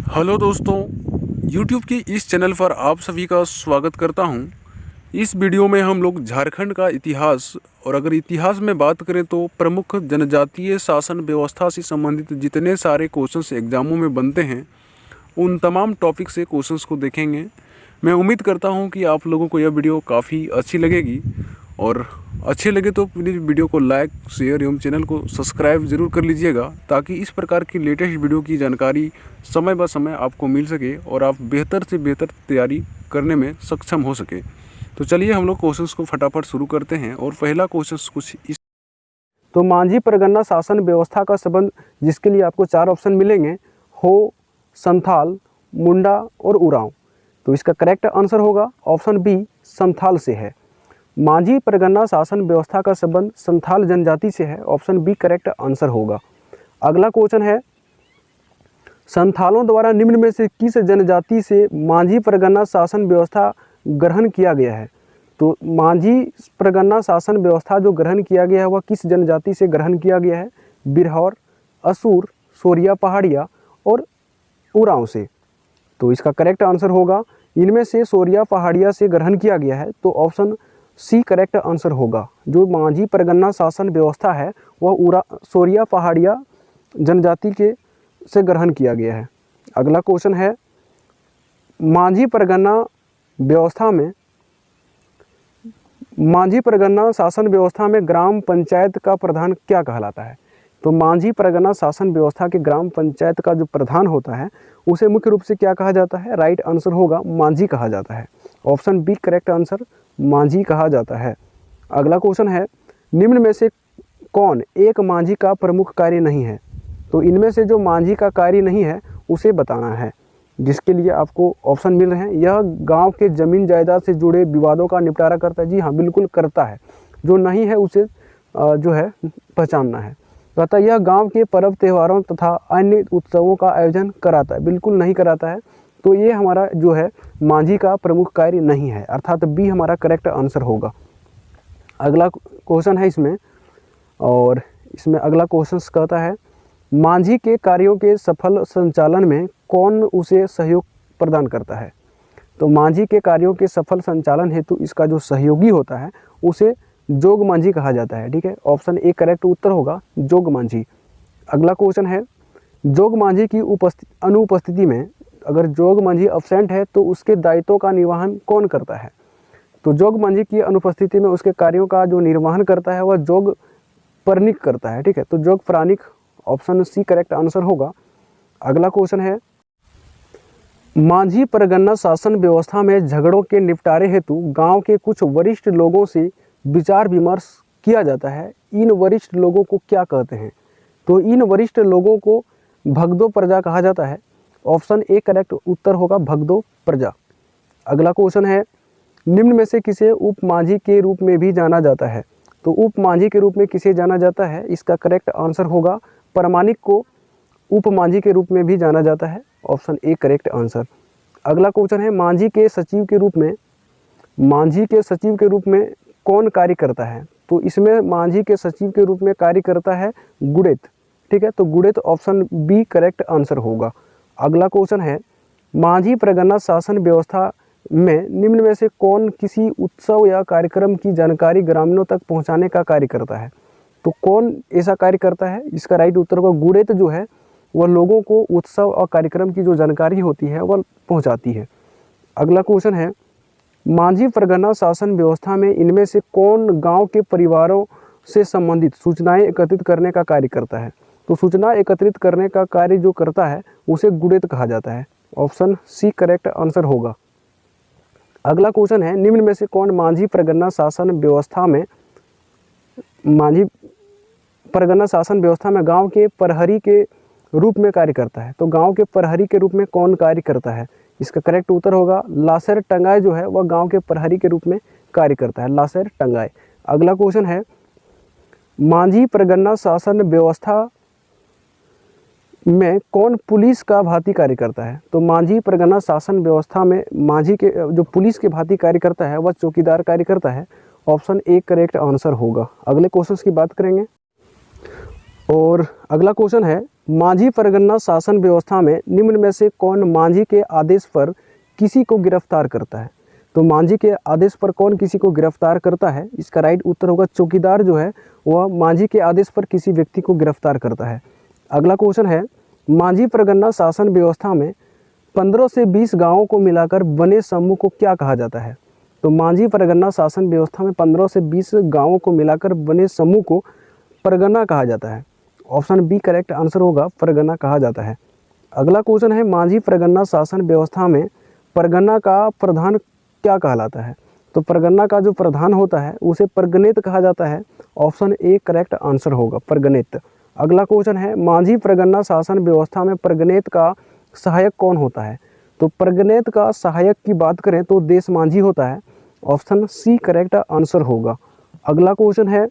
Hello दोस्तों, YouTube की इस चैनल पर आप सभी का स्वागत करता हूं। इस वीडियो में हम लोग झारखंड का इतिहास और अगर इतिहास में बात करें तो प्रमुख जनजातीय शासन व्यवस्था से संबंधित जितने सारे क्वेश्चंस एग्जामों में बनते हैं उन तमाम टॉपिक से क्वेश्चंस को देखेंगे। मैं उम्मीद करता हूं कि आप लोगों को यह वीडियो काफ़ी अच्छी लगेगी और अच्छी लगे तो प्लीज़ वीडियो को लाइक, शेयर एवं चैनल को सब्सक्राइब ज़रूर कर लीजिएगा ताकि इस प्रकार की लेटेस्ट वीडियो की जानकारी समय ब समय आपको मिल सके और आप बेहतर से बेहतर तैयारी करने में सक्षम हो सके। तो चलिए हम लोग क्वेश्चंस को फटाफट शुरू करते हैं और पहला क्वेश्चन कुछ इस तो मांझी परगना शासन व्यवस्था का संबंध, जिसके लिए आपको 4 ऑप्शन मिलेंगे, हो, संथाल, मुंडा और उरांव। तो इसका करेक्ट आंसर होगा ऑप्शन बी, संथाल से है। मांझी परगना शासन व्यवस्था का संबंध संथाल जनजाति से है। ऑप्शन बी करेक्ट आंसर होगा। अगला क्वेश्चन है, संथालों द्वारा निम्न में से किस जनजाति से मांझी परगना शासन व्यवस्था ग्रहण किया गया है? तो मांझी परगना शासन व्यवस्था जो ग्रहण किया गया है वह किस जनजाति से ग्रहण किया गया है? बिरहौर, असुर, सोरिया पहाड़िया और उरांव से। तो इसका करेक्ट आंसर होगा इनमें से सोरिया पहाड़िया से ग्रहण किया गया है। तो ऑप्शन सी करेक्ट आंसर होगा। जो मांझी परगना शासन व्यवस्था है वह सोरिया पहाड़िया जनजाति के से ग्रहण किया गया है। अगला क्वेश्चन है, मांझी परगना शासन व्यवस्था में ग्राम पंचायत का प्रधान क्या कहलाता है? तो मांझी परगना शासन व्यवस्था के ग्राम पंचायत का जो प्रधान होता है उसे मुख्य रूप से क्या कहा जाता है? राइट आंसर होगा मांझी कहा जाता है। ऑप्शन बी करेक्ट आंसर, मांझी कहा जाता है। अगला क्वेश्चन है, निम्न में से कौन एक मांझी का प्रमुख कार्य नहीं है? तो इनमें से जो मांझी का कार्य नहीं है उसे बताना है, जिसके लिए आपको ऑप्शन मिल रहे हैं। यह गांव के जमीन जायदाद से जुड़े विवादों का निपटारा करता है। जी हाँ, बिल्कुल करता है। जो नहीं है उसे जो है पहचानना है। कहता है यह गांव के पर्व त्योहारों तथा अन्य उत्सवों का आयोजन कराता है। बिल्कुल नहीं कराता है। तो ये हमारा जो है मांझी का प्रमुख कार्य नहीं है, अर्थात बी हमारा करेक्ट आंसर होगा। अगला क्वेश्चन है इसमें, और इसमें अगला क्वेश्चन कहता है, मांझी के कार्यों के सफल संचालन में कौन उसे सहयोग प्रदान करता है? तो मांझी के कार्यों के सफल संचालन हेतु इसका जो सहयोगी होता है उसे जोग मांझी कहा जाता है। ठीक है, ऑप्शन ए करेक्ट उत्तर होगा, जोग मांझी। अगला क्वेश्चन है, जोग मांझी की अनुपस्थिति में अगर जोग मांझी अब्सेंट है तो उसके दायित्वों का निर्वहन कौन करता है? तो जोग मांझी की अनुपस्थिति में उसके कार्यों का जो निर्वहन करता है वह जोग परनिक करता है। ठीक है, तो जोग प्राणिक, ऑप्शन सी करेक्ट आंसर होगा। अगला क्वेश्चन है, मांझी परगना शासन व्यवस्था में झगड़ों के निपटारे हेतु गांव के कुछ वरिष्ठ लोगों से विचार विमर्श किया जाता है। इन वरिष्ठ लोगों को क्या कहते हैं? तो इन वरिष्ठ लोगों को भगदो प्रजा कहा जाता है। ऑप्शन ए करेक्ट उत्तर होगा, भगदो प्रजा। अगला क्वेश्चन है, निम्न में से किसे उप मांझी के रूप में भी जाना जाता है? तो उप मांझी के रूप में किसे जाना जाता है? इसका करेक्ट आंसर होगा परमाणिक को उप मांझी के रूप में भी जाना जाता है। Option A correct answer. अगला क्वेश्चन है, मांझी के सचिव के रूप में कौन कार्य करता है? तो इसमें मांझी के सचिव के रूप में कार्य करता है गुड़ेत। ठीक है, तो गुड़ेत ऑप्शन बी करेक्ट आंसर होगा। अगला क्वेश्चन है, मांझी परगना शासन व्यवस्था में निम्न में से कौन किसी उत्सव या कार्यक्रम की जानकारी ग्रामीणों तक पहुंचाने का कार्य करता है? तो कौन ऐसा कार्य करता है? इसका राइट उत्तर होगा गुड़ेत जो है वह लोगों को उत्सव और कार्यक्रम की जो जानकारी होती है वह पहुंचाती है। अगला क्वेश्चन है, मांझी परगना शासन व्यवस्था में इनमें से कौन गांव के परिवारों से संबंधित सूचनाएं एकत्रित करने का कार्य करता है? तो सूचना एकत्रित करने का कार्य जो करता है उसे गुड़ेत कहा जाता है। ऑप्शन सी करेक्ट आंसर होगा। अगला क्वेश्चन है, निम्न में से कौन मांझी परगना शासन व्यवस्था में गांव के प्रहरी के रूप में कार्य करता है? तो गांव के प्रहरी के रूप में कौन कार्य करता है? इसका करेक्ट उत्तर होगा लासेर टंगाई जो है वह गांव के प्रहरी के रूप में कार्य करता है, लासेर टंगाई। अगला क्वेश्चन है, मांझी परगना शासन व्यवस्था में कौन पुलिस का भांति कार्य करता है? तो मांझी परगना शासन व्यवस्था में मांझी के जो पुलिस के भांति कार्य करता है वह चौकीदार कार्य करता है। ऑप्शन ए करेक्ट आंसर होगा। अगले क्वेश्चन की बात करेंगे, और अगला क्वेश्चन है, मांझी परगना शासन व्यवस्था में निम्न में से कौन मांझी के आदेश पर किसी को गिरफ्तार करता है? तो मांझी के आदेश पर कौन किसी को गिरफ्तार करता है? इसका राइट उत्तर होगा चौकीदार जो है वह मांझी के आदेश पर किसी व्यक्ति को गिरफ्तार करता है। अगला क्वेश्चन है, मांझी परगना शासन व्यवस्था में 15 से 20 गाँवों को मिलाकर बने समूह को क्या कहा जाता है? तो मांझी परगना शासन व्यवस्था में 15 से 20 गाँवों को मिलाकर बने समूह को परगना कहा जाता है। ऑप्शन बी करेक्ट आंसर होगा, परगना कहा जाता है। अगला क्वेश्चन है, मांझी परगना शासन व्यवस्था में परगना का प्रधान क्या कहलाता है? तो परगना का जो प्रधान होता है उसे परगनेत कहा जाता है। ऑप्शन ए करेक्ट आंसर होगा, परगनेत। अगला क्वेश्चन है, मांझी परगना शासन व्यवस्था में परगनेत का सहायक कौन होता है? तो परगनेत का सहायक की बात करें तो देश मांझी होता है। ऑप्शन सी करेक्ट आंसर होगा। अगला क्वेश्चन है,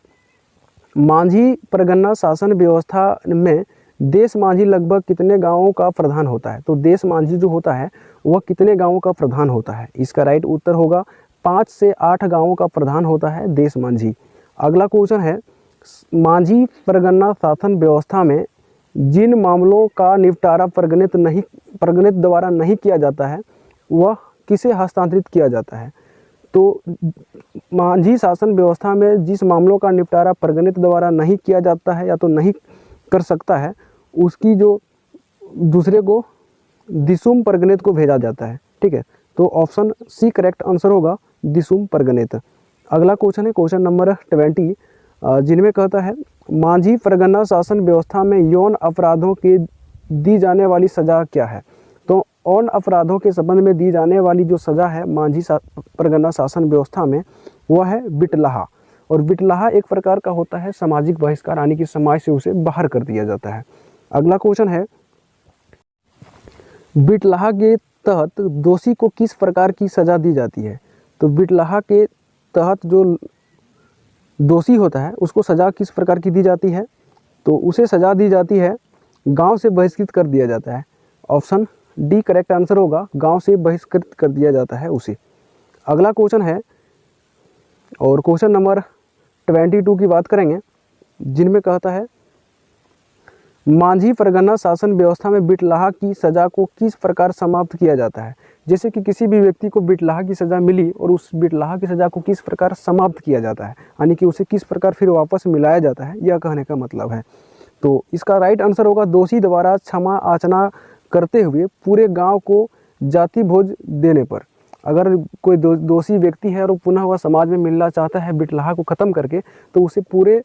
मांझी परगना शासन व्यवस्था में देश मांझी लगभग कितने गांवों का प्रधान होता है? तो देश मांझी जो होता है वह कितने गांवों का प्रधान होता है? इसका राइट उत्तर होगा 5 से 8 गांवों का प्रधान होता है देश मांझी। अगला क्वेश्चन है, मांझी परगना शासन व्यवस्था में जिन मामलों का निपटारा परगनेत द्वारा नहीं किया जाता है वह किसे हस्तांतरित किया जाता है? तो मांझी शासन व्यवस्था में जिस मामलों का निपटारा परगनेत द्वारा नहीं किया जाता है या तो नहीं कर सकता है उसकी जो दूसरे को दिसुम परगनेत को भेजा जाता है। ठीक है, तो ऑप्शन सी करेक्ट आंसर होगा, दिसुम परगनेत। अगला क्वेश्चन है क्वेश्चन नंबर 20, जिनमें कहता है, मांझी परगना शासन व्यवस्था में यौन अपराधों के दी जाने वाली सज़ा क्या है? तो यौन अपराधों के संबंध में दी जाने वाली जो सज़ा है मांझी परगना शासन व्यवस्था में वह है बिटलाहा। और बिटलाहा एक प्रकार का होता है सामाजिक बहिष्कार, यानी कि समाज से उसे बाहर कर दिया जाता है। अगला क्वेश्चन है, बिटलाहा के तहत दोषी को किस प्रकार की सज़ा दी जाती है? तो बिटलाहा के तहत जो दोषी होता है उसको सज़ा किस प्रकार की दी जाती है? तो उसे सज़ा दी जाती है गांव से बहिष्कृत कर दिया जाता है। ऑप्शन डी करेक्ट आंसर होगा, गांव से बहिष्कृत कर दिया जाता है उसे। अगला क्वेश्चन है और क्वेश्चन नंबर 22 की बात करेंगे, जिनमें कहता है, मांझी परगना शासन व्यवस्था में बिटलाहा की सज़ा को किस प्रकार समाप्त किया जाता है? जैसे कि किसी भी व्यक्ति को बिटलाहा की सज़ा मिली और उस बिटलाहा की सज़ा को किस प्रकार समाप्त किया जाता है, यानी कि उसे किस प्रकार फिर वापस मिलाया जाता है, यह कहने का मतलब है। तो इसका राइट आंसर होगा, दोषी द्वारा क्षमा याचना करते हुए पूरे गांव को जाति भोज देने पर। अगर कोई दोषी व्यक्ति है और पुनः वह समाज में मिलना चाहता है बिटलाहा को ख़त्म करके, तो उसे पूरे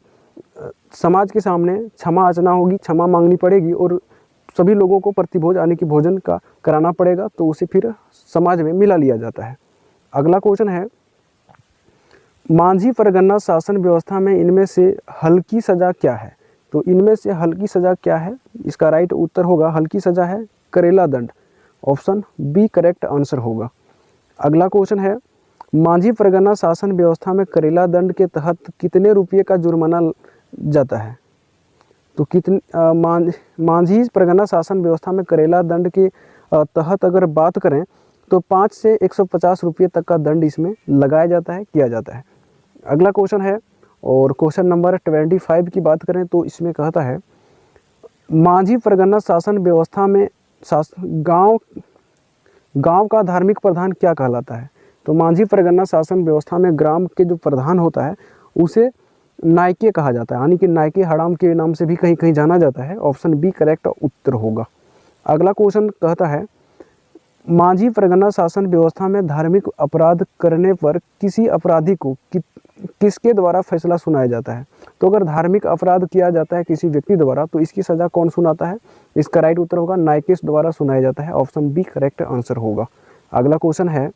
समाज के सामने क्षमा याचना होगी, क्षमा मांगनी पड़ेगी और सभी लोगों को प्रतिभोज यानी कि भोजन का कराना पड़ेगा, तो उसे फिर समाज में मिला लिया जाता है। अगला क्वेश्चन है, मांझी परगना शासन व्यवस्था में इनमें से हल्की सज़ा क्या है? तो इनमें से हल्की सज़ा क्या है? इसका राइट उत्तर होगा, हल्की सज़ा है करेला दंड। ऑप्शन बी करेक्ट आंसर होगा। अगला क्वेश्चन है, मांझी परगना शासन व्यवस्था में करेला दंड के तहत कितने रुपये का जुर्माना जाता है? तो मांझी परगना शासन व्यवस्था में करेला दंड के तहत अगर बात करें तो 5 से 150 रुपये तक का दंड इसमें लगाया जाता है, किया जाता है। अगला क्वेश्चन है और क्वेश्चन नंबर 25 की बात करें तो इसमें कहता है, मांझी परगना शासन व्यवस्था में गांव का धार्मिक प्रधान क्या कहलाता है? तो मांझी परगना शासन व्यवस्था में ग्राम के जो प्रधान होता है उसे नायके कहा जाता है, यानी कि नायके हड़ाम के नाम से भी कहीं कहीं जाना जाता है। ऑप्शन बी करेक्ट उत्तर होगा। अगला क्वेश्चन कहता है, मांझी परगना शासन व्यवस्था में धार्मिक अपराध करने पर किसी अपराधी को किसके द्वारा फैसला सुनाया जाता है? तो अगर धार्मिक अपराध किया जाता है किसी व्यक्ति द्वारा तो इसकी सज़ा कौन सुनाता है? इसका राइट उत्तर होगा, नायकेश द्वारा सुनाया जाता है। ऑप्शन बी करेक्ट आंसर होगा। अगला क्वेश्चन है,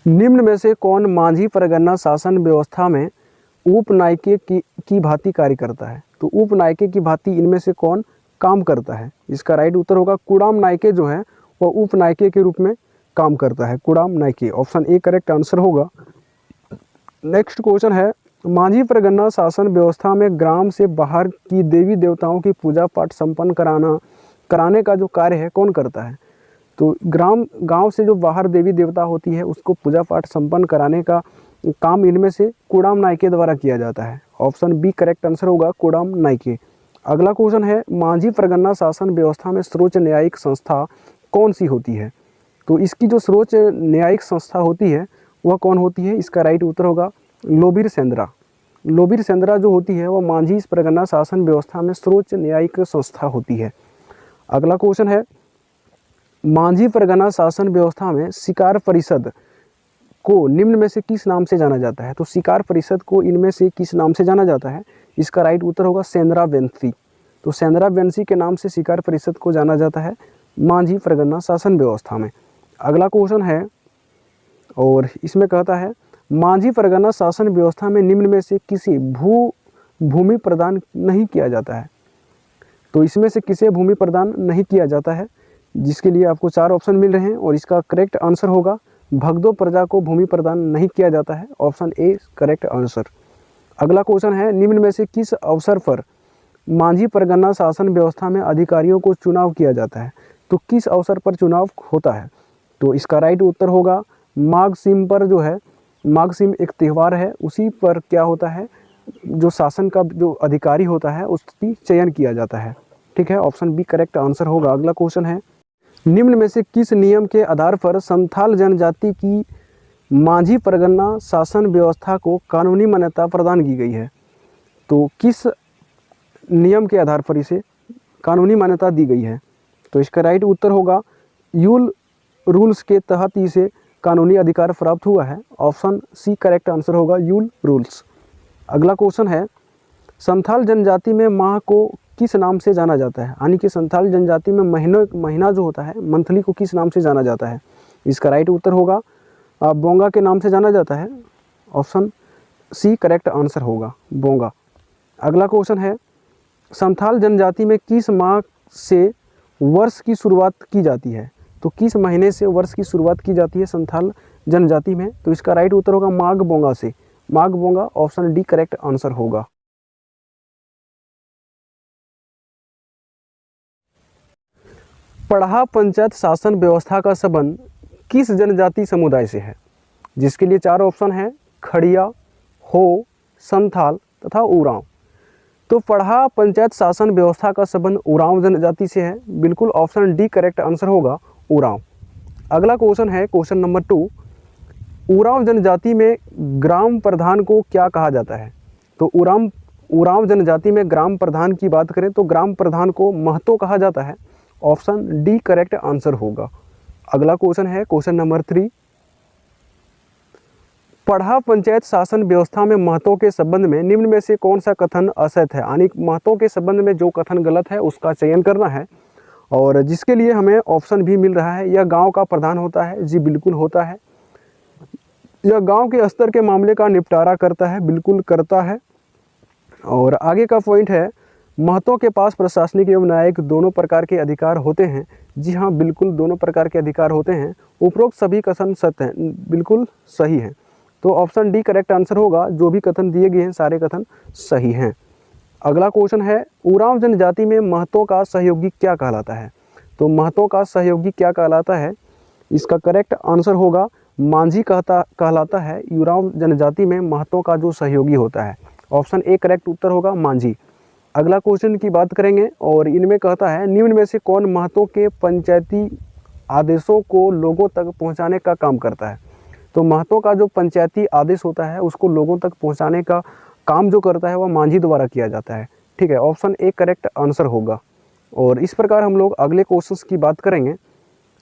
निम्न में से कौन मांझी परगना शासन व्यवस्था में उप नायके की भांति कार्य करता है? तो उप नायके की भांति इनमें से कौन काम करता है? इसका राइट उत्तर होगा, कुड़ाम नायके जो है वह उप नायके के रूप में काम करता है, Kudam Nayke. Option A correct answer होगा। नेक्स्ट क्वेश्चन है, मांझी परगना शासन व्यवस्था में ग्राम से बाहर की देवी देवताओं की पूजा पाठ संपन्न कराने का जो कार्य है कौन करता है? तो गांव से जो बाहर देवी देवता होती है उसको पूजा पाठ संपन्न कराने का काम इनमें से कुड़ाम नायके द्वारा किया जाता है। ऑप्शन बी करेक्ट आंसर होगा, कुड़ाम नायके। अगला क्वेश्चन है, मांझी परगना शासन व्यवस्था में सर्वोच्च न्यायिक संस्था कौन सी होती है? तो इसकी जो सर्वोच्च न्यायिक संस्था होती है वह कौन होती है? इसका राइट उत्तर होगा लोबिर सेंद्रा। लोबिर सेंद्रा जो होती है वह मांझी परगना शासन व्यवस्था में सर्वोच्च न्यायिक संस्था होती है। अगला क्वेश्चन है, मांझी परगना शासन व्यवस्था में शिकार परिषद को निम्न में से किस नाम से जाना जाता है? तो शिकार परिषद को इनमें से किस नाम से जाना जाता है? इसका राइट उत्तर होगा सेंद्रा वेंसी। तो सेंद्रा वेंसी के नाम से शिकार परिषद को जाना जाता है मांझी परगना शासन व्यवस्था में। अगला क्वेश्चन है और इसमें कहता है, मांझी परगना शासन व्यवस्था में निम्न में से किसी भूमि प्रदान नहीं किया जाता है? तो इसमें से किसे भूमि प्रदान नहीं किया जाता है, जिसके लिए आपको 4 ऑप्शन मिल रहे हैं और इसका करेक्ट आंसर होगा भगदो प्रजा को भूमि प्रदान नहीं किया जाता है। Option A correct answer. अगला क्वेश्चन है, निम्न में से किस अवसर पर मांझी परगना शासन व्यवस्था में अधिकारियों को चुनाव किया जाता है? तो किस अवसर पर चुनाव होता है? तो इसका राइट उत्तर होगा माघ सिम पर जो है, माघ सिम एक त्यौहार है, उसी पर क्या होता है, जो शासन का जो अधिकारी होता है उसकी चयन किया जाता है। ठीक है, ऑप्शन बी करेक्ट आंसर होगा। अगला क्वेश्चन है, निम्न में से किस नियम के आधार पर संथाल जनजाति की मांझी परगना शासन व्यवस्था को कानूनी मान्यता प्रदान की गई है? तो किस नियम के आधार पर इसे कानूनी मान्यता दी गई है? तो इसका राइट उत्तर होगा यूल रूल्स के तहत इसे कानूनी अधिकार प्राप्त हुआ है। ऑप्शन सी करेक्ट आंसर होगा यूल रूल्स। अगला क्वेश्चन है, संथाल जनजाति में माह को किस नाम से जाना जाता है? यानी कि संथाल जनजाति में महीना जो होता है मंथली को किस नाम से जाना जाता है? इसका राइट उत्तर होगा बोंगा के नाम से जाना जाता है। ऑप्शन सी करेक्ट आंसर होगा बोंगा। अगला क्वेश्चन है, संथाल जनजाति में किस माह से वर्ष की शुरुआत की जाती है? तो किस महीने से वर्ष की शुरुआत की जाती है संथाल जनजाति में? तो इसका राइट उत्तर होगा माघ बोंगा से, माघ बोंगा। ऑप्शन डी करेक्ट आंसर होगा। पढ़ा पंचायत शासन व्यवस्था का संबंध किस जनजाति समुदाय से है? जिसके लिए 4 ऑप्शन है, खड़िया, हो, संथाल तथा उरांव। तो पढ़ा पंचायत शासन व्यवस्था का संबंध उरांव जनजाति से है। बिल्कुल ऑप्शन डी करेक्ट आंसर होगा उरांव। अगला क्वेश्चन है क्वेश्चन नंबर 2, उरांव जनजाति में ग्राम प्रधान को क्या कहा जाता है? तो उरांव जनजाति में ग्राम प्रधान की बात करें तो ग्राम प्रधान को महतो कहा जाता है। ऑप्शन डी करेक्ट आंसर होगा। अगला क्वेश्चन है क्वेश्चन नंबर 3, पढ़ा पंचायत शासन व्यवस्था में महतो के संबंध में निम्न में से कौन सा कथन असत्य है? यानी महतो के संबंध में जो कथन गलत है उसका चयन करना है और जिसके लिए हमें ऑप्शन भी मिल रहा है। यह गांव का प्रधान होता है। जी बिल्कुल होता है। यह गांव के स्तर के मामले का निपटारा करता है। बिल्कुल करता है। और आगे का पॉइंट है, महतो के पास प्रशासनिक एवं न्यायिक दोनों प्रकार के अधिकार होते हैं। जी हाँ, बिल्कुल दोनों प्रकार के अधिकार होते हैं। उपरोक्त सभी कथन सत्य हैं। बिल्कुल सही है। तो ऑप्शन डी करेक्ट आंसर होगा। जो भी कथन दिए गए हैं सारे कथन सही हैं। अगला क्वेश्चन है, उरांव जनजाति में महतो का सहयोगी क्या कहलाता है? तो महतो का सहयोगी क्या कहलाता है? इसका करेक्ट आंसर होगा मांझी कहलाता है। उरांव जनजाति में महतो का जो सहयोगी होता है। ऑप्शन ए करेक्ट उत्तर होगा मांझी। अगला क्वेश्चन की बात करेंगे और इनमें कहता है, निम्न में से कौन महतो के पंचायती आदेशों को लोगों तक पहुंचाने का काम करता है? तो महतो का जो पंचायती आदेश होता है उसको लोगों तक पहुंचाने का काम जो करता है वह मांझी द्वारा किया जाता है। ठीक है, ऑप्शन ए करेक्ट आंसर होगा। और इस प्रकार हम लोग अगले क्वेश्चंस की बात करेंगे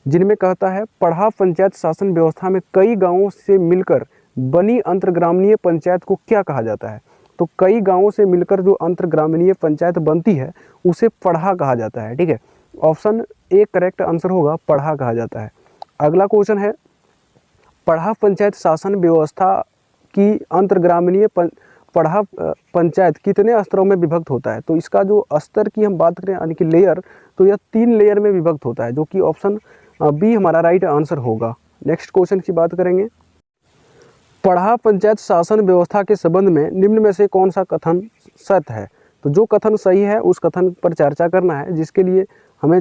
जिनमें कहता है, पढ़ा पंचायत शासन व्यवस्था में कई गाँवों से मिलकर बनी अंतर्ग्रामीय पंचायत को क्या कहा जाता है? तो कई गाँवों से मिलकर जो अंतर्ग्रामीय पंचायत बनती है उसे पढ़ा कहा जाता है। ठीक है, ऑप्शन ए करेक्ट आंसर होगा पढ़ा कहा जाता है। अगला क्वेश्चन है, पढ़ा पंचायत शासन व्यवस्था की अंतर्ग्रामीय पढ़ा पंचायत कितने स्तरों में विभक्त होता है? तो इसका जो स्तर की हम बात करें यानी कि लेयर, तो यह 3 लेयर में विभक्त होता है, जो कि ऑप्शन बी हमारा राइट आंसर होगा। नेक्स्ट क्वेश्चन की बात करेंगे, पढ़ा पंचायत शासन व्यवस्था के संबंध में निम्न में से कौन सा कथन सत्य है? तो जो कथन सही है उस कथन पर चर्चा करना है, जिसके लिए हमें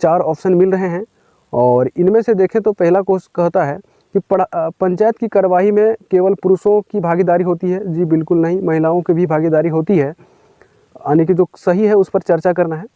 4 ऑप्शन मिल रहे हैं। और इनमें से देखें तो पहला क्वेश्चन कहता है कि पंचायत की कार्यवाही में केवल पुरुषों की भागीदारी होती है। जी बिल्कुल नहीं, महिलाओं की भी भागीदारी होती है। यानी कि जो सही है उस पर चर्चा करना है।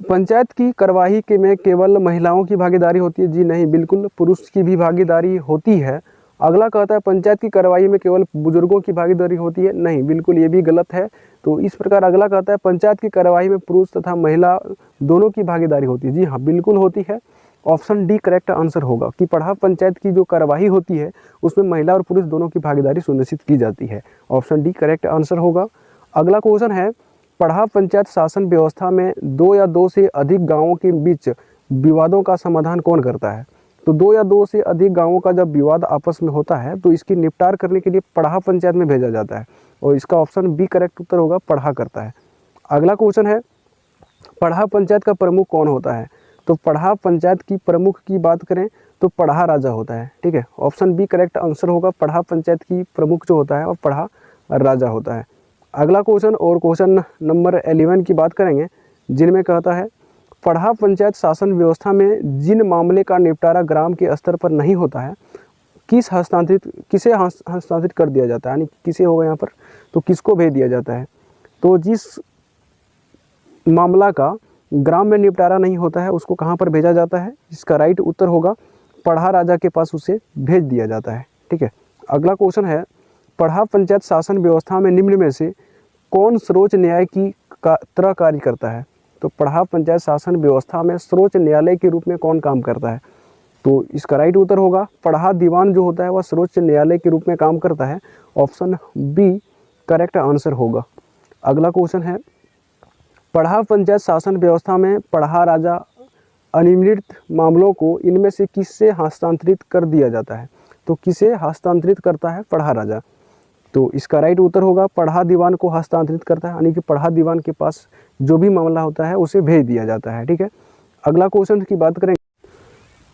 पंचायत की कार्यवाही के में केवल महिलाओं की भागीदारी होती है? जी नहीं, बिल्कुल पुरुष की भी भागीदारी होती है। अगला कहता है पंचायत की कार्यवाही में केवल बुजुर्गों की भागीदारी होती है? नहीं, बिल्कुल ये भी गलत है। तो इस प्रकार अगला कहता है पंचायत की कार्यवाही में पुरुष तथा महिला दोनों की भागीदारी होती है? जी हाँ, बिल्कुल होती है। ऑप्शन डी करेक्ट आंसर होगा कि पढ़ा पंचायत की जो कार्यवाही होती है उसमें महिला और पुरुष दोनों की भागीदारी सुनिश्चित की जाती है। ऑप्शन डी करेक्ट आंसर होगा। अगला क्वेश्चन है पढ़ा पंचायत शासन व्यवस्था में 2 या 2 से अधिक गांवों के बीच विवादों का समाधान कौन करता है? तो 2 या 2 से अधिक गांवों का जब विवाद आपस में होता है तो इसकी निपटार करने के लिए पढ़ा पंचायत में भेजा जाता है और इसका ऑप्शन बी करेक्ट उत्तर होगा, पढ़ा करता है। अगला क्वेश्चन है पढ़ा पंचायत का प्रमुख कौन होता है? तो पढ़ा पंचायत की प्रमुख की बात करें तो पढ़ा राजा होता है। ठीक है, ऑप्शन बी करेक्ट आंसर होगा। पढ़ा पंचायत की प्रमुख जो होता है वो पढ़ा राजा होता है। अगला क्वेश्चन और क्वेश्चन नंबर 11 की बात करेंगे, जिनमें कहता है पढ़ा पंचायत शासन व्यवस्था में जिन मामले का निपटारा ग्राम के स्तर पर नहीं होता है किसे हस्तांतरित कर दिया जाता है? यानी किसे होगा यहाँ पर, तो किसको भेज दिया जाता है? तो जिस मामला का ग्राम में निपटारा नहीं होता है उसको कहाँ पर भेजा जाता है? इसका राइट उत्तर होगा पढ़ा राजा के पास उसे भेज दिया जाता है। ठीक है, अगला क्वेश्चन है पढ़ा पंचायत शासन व्यवस्था में निम्न में से कौन सर्वोच्च न्याय की तरह कार्य करता है? तो पढ़ा पंचायत शासन व्यवस्था में सर्वोच्च न्यायालय के रूप में कौन काम करता है? तो इसका राइट उत्तर होगा पढ़ा दीवान जो होता है वह सर्वोच्च न्यायालय के रूप में काम करता है। ऑप्शन बी करेक्ट आंसर होगा। अगला क्वेश्चन है पढ़ा पंचायत शासन व्यवस्था में पढ़ा राजा अनियमित मामलों को इनमें से किससे हस्तांतरित कर दिया जाता है? तो किसे हस्तांतरित करता है पढ़ा राजा? तो इसका राइट उत्तर होगा पढ़ा दीवान को हस्तांतरित करता है, यानी कि पढ़ा दीवान के पास जो भी मामला होता है उसे भेज दिया जाता है। ठीक है, अगला क्वेश्चन की बात करें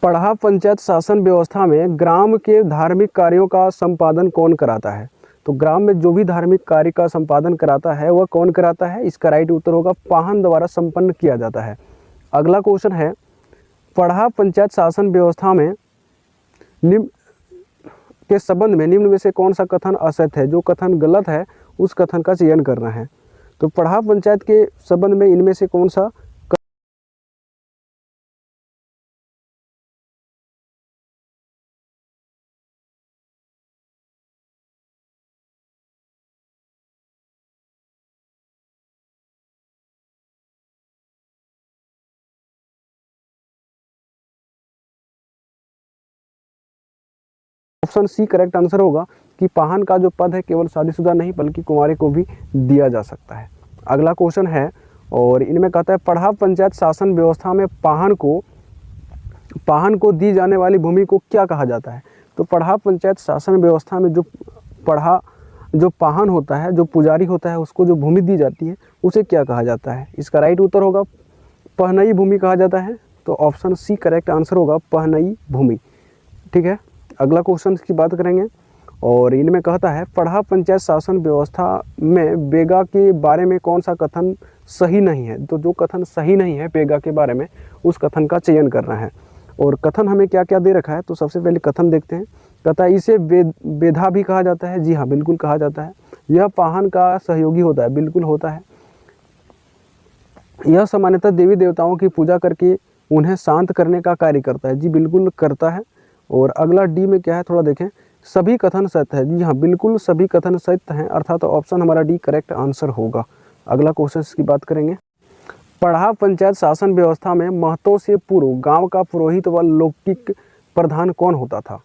पढ़ा पंचायत शासन व्यवस्था में ग्राम के धार्मिक कार्यों का संपादन कौन कराता है? तो ग्राम में जो भी धार्मिक कार्य का संपादन कराता है वह कौन कराता है? इसका राइट उत्तर होगा पाहन द्वारा संपन्न किया जाता है। अगला क्वेश्चन है पढ़ा पंचायत शासन व्यवस्था में निम्न के संबंध में निम्न में से कौन सा कथन असत्य है? जो कथन गलत है उस कथन का चयन करना है। तो पढ़ा पंचायत के संबंध में इनमें से कौन सा ऑप्शन सी करेक्ट आंसर होगा कि पाहन का जो पद है केवल शादीशुदा नहीं बल्कि कुंवारे को भी दिया जा सकता है। अगला क्वेश्चन है और इनमें कहता है पढ़ा पंचायत शासन व्यवस्था में पाहन को दी जाने वाली भूमि को क्या कहा जाता है? तो पढ़ा पंचायत शासन व्यवस्था में जो पाहन होता है, जो पुजारी होता है, उसको जो भूमि दी जाती है उसे क्या कहा जाता है? इसका राइट उत्तर होगा पहनई भूमि कहा जाता है। तो ऑप्शन सी करेक्ट आंसर होगा पहनई भूमि। ठीक है, अगला क्वेश्चन की बात करेंगे और इनमें कहता है पढ़ा पंचायत शासन व्यवस्था में बेगा के बारे में कौन सा कथन सही नहीं है? तो जो कथन सही नहीं है बेगा के बारे में उस कथन का चयन करना है। और कथन हमें क्या क्या दे रखा है, तो सबसे पहले कथन देखते हैं। कहता है इसे बेधा भी कहा जाता है। जी हाँ, बिल्कुल कहा जाता है। यह पाहन का सहयोगी होता है। बिल्कुल होता है। यह सामान्यतः देवी देवताओं की पूजा करके उन्हें शांत करने का कार्य करता है। जी बिल्कुल करता है। और अगला डी में क्या है थोड़ा देखें, सभी कथन सत्य है। जी हाँ, बिल्कुल सभी कथन सत्य हैं, अर्थात ऑप्शन हमारा डी करेक्ट आंसर होगा। अगला क्वेश्चन की बात करेंगे। पढ़ा पंचायत शासन व्यवस्था में महतों से पूर्व गांव का पुरोहित व लौकिक प्रधान कौन होता था?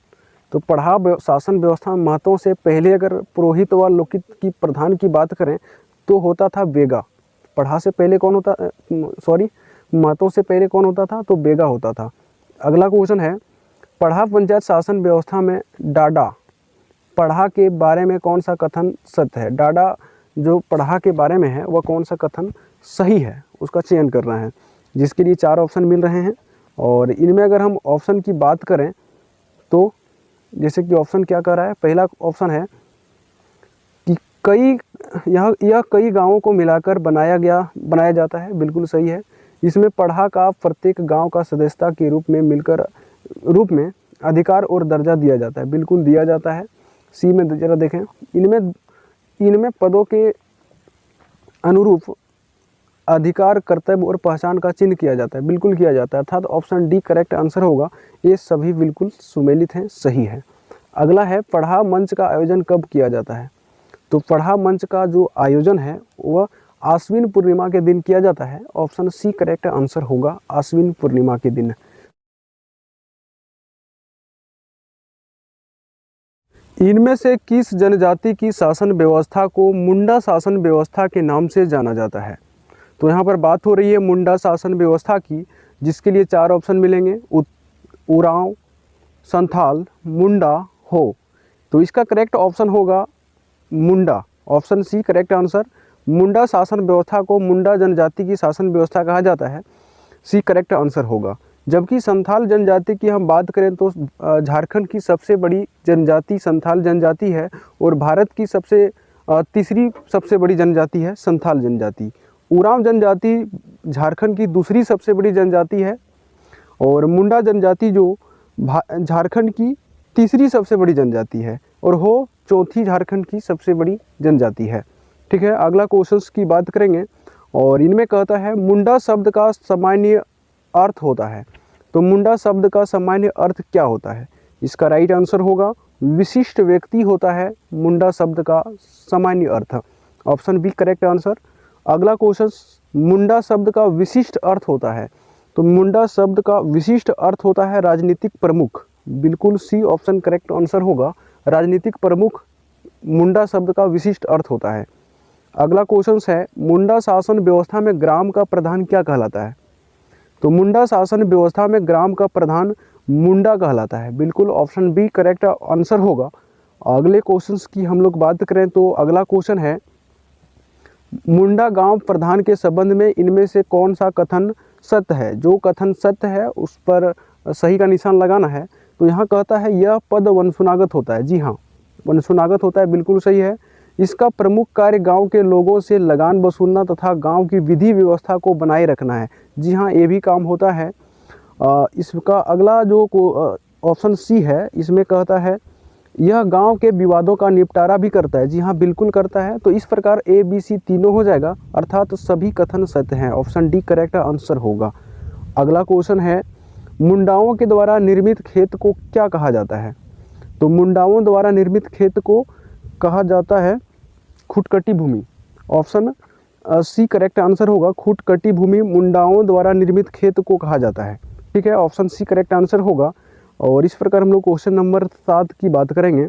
तो पढ़ा शासन व्यवस्था में महतों से पहले अगर पुरोहित व लौकिक की प्रधान की बात करें तो होता था बेगा। पढ़ा से पहले कौन होता, महतों से पहले कौन होता था? तो बेगा होता था। अगला क्वेश्चन है पढ़ा पंचायत शासन व्यवस्था में डाडा पढ़ा के बारे में कौन सा कथन सत्य है? डाडा जो पढ़ा के बारे में है वह कौन सा कथन सही है, उसका चयन करना है, जिसके लिए 4 ऑप्शन मिल रहे हैं। और इनमें अगर हम ऑप्शन की बात करें तो जैसे कि ऑप्शन क्या कर रहा है, पहला ऑप्शन है कि यह कई गांवों को मिलाकर बनाया जाता है। बिल्कुल सही है। इसमें पढ़ा का प्रत्येक गांव का सदस्यता के रूप में अधिकार और दर्जा दिया जाता है। बिल्कुल दिया जाता है। सी में जरा देखें, इनमें पदों के अनुरूप अधिकार, कर्तव्य और पहचान का चिन्ह किया जाता है, बिल्कुल किया जाता है, अर्थात ऑप्शन डी करेक्ट आंसर होगा। ये सभी बिल्कुल सुमेलित हैं, सही है। अगला है पढ़ा मंच का आयोजन कब किया जाता है? तो पढ़ा मंच का जो आयोजन है वह आश्विन पूर्णिमा के दिन किया जाता है। ऑप्शन सी करेक्ट आंसर होगा, आश्विन पूर्णिमा के दिन। इनमें से किस जनजाति की शासन व्यवस्था को मुंडा शासन व्यवस्था के नाम से जाना जाता है? तो यहाँ पर बात हो रही है मुंडा शासन व्यवस्था की, जिसके लिए 4 ऑप्शन मिलेंगे, उरांव, संथाल, मुंडा, हो। तो इसका करेक्ट ऑप्शन होगा मुंडा, ऑप्शन सी करेक्ट आंसर। मुंडा शासन व्यवस्था को मुंडा जनजाति की शासन व्यवस्था कहा जाता है, सी करेक्ट आंसर होगा। जबकि संथाल जनजाति की हम बात करें तो झारखंड की सबसे बड़ी जनजाति संथाल जनजाति है और भारत की तीसरी सबसे बड़ी जनजाति है संथाल जनजाति। उरांव जनजाति झारखंड की दूसरी सबसे बड़ी जनजाति है और मुंडा जनजाति जो झारखंड की तीसरी सबसे बड़ी जनजाति है और हो चौथी झारखंड की सबसे बड़ी जनजाति है। ठीक है, अगला क्वेश्चन की बात करेंगे और इनमें कहता है मुंडा शब्द का सामान्य अर्थ होता है। तो मुंडा शब्द का सामान्य अर्थ क्या होता है? इसका राइट आंसर होगा विशिष्ट व्यक्ति होता है मुंडा शब्द का सामान्य अर्थ, ऑप्शन बी करेक्ट आंसर। अगला क्वेश्चन, मुंडा शब्द का विशिष्ट अर्थ होता है। तो मुंडा शब्द का विशिष्ट अर्थ होता है राजनीतिक प्रमुख, बिल्कुल सी ऑप्शन करेक्ट आंसर होगा, राजनीतिक प्रमुख मुंडा शब्द का विशिष्ट अर्थ होता है। अगला क्वेश्चन है मुंडा शासन व्यवस्था में ग्राम का प्रधान क्या कहलाता है? तो मुंडा शासन व्यवस्था में ग्राम का प्रधान मुंडा कहलाता है, बिल्कुल ऑप्शन बी करेक्ट आंसर होगा। अगले क्वेश्चंस की हम लोग बात करें तो अगला क्वेश्चन है मुंडा गांव प्रधान के संबंध में इनमें से कौन सा कथन सत्य है? जो कथन सत्य है उस पर सही का निशान लगाना है। तो यहाँ कहता है यह पद वंशुनागत होता है, जी हाँ वंशुनागत होता है, बिल्कुल सही है। इसका प्रमुख कार्य गांव के लोगों से लगान वसूलना तथा गांव की विधि व्यवस्था को बनाए रखना है, जी हाँ ये भी काम होता है। इसका अगला जो ऑप्शन सी है इसमें कहता है यह गांव के विवादों का निपटारा भी करता है, जी हाँ बिल्कुल करता है। तो इस प्रकार ए बी सी तीनों हो जाएगा, अर्थात सभी कथन सत्य हैं, ऑप्शन डी करेक्ट आंसर होगा। अगला क्वेश्चन है मुंडाओं के द्वारा निर्मित खेत को क्या कहा जाता है? तो मुंडाओं द्वारा निर्मित खेत को कहा जाता है खुटकटी भूमि, ऑप्शन सी करेक्ट आंसर होगा। खुटकटी भूमि मुंडाओं द्वारा निर्मित खेत को कहा जाता है, ठीक है, ऑप्शन सी करेक्ट आंसर होगा। और इस प्रकार हम लोग क्वेश्चन नंबर 7 की बात करेंगे,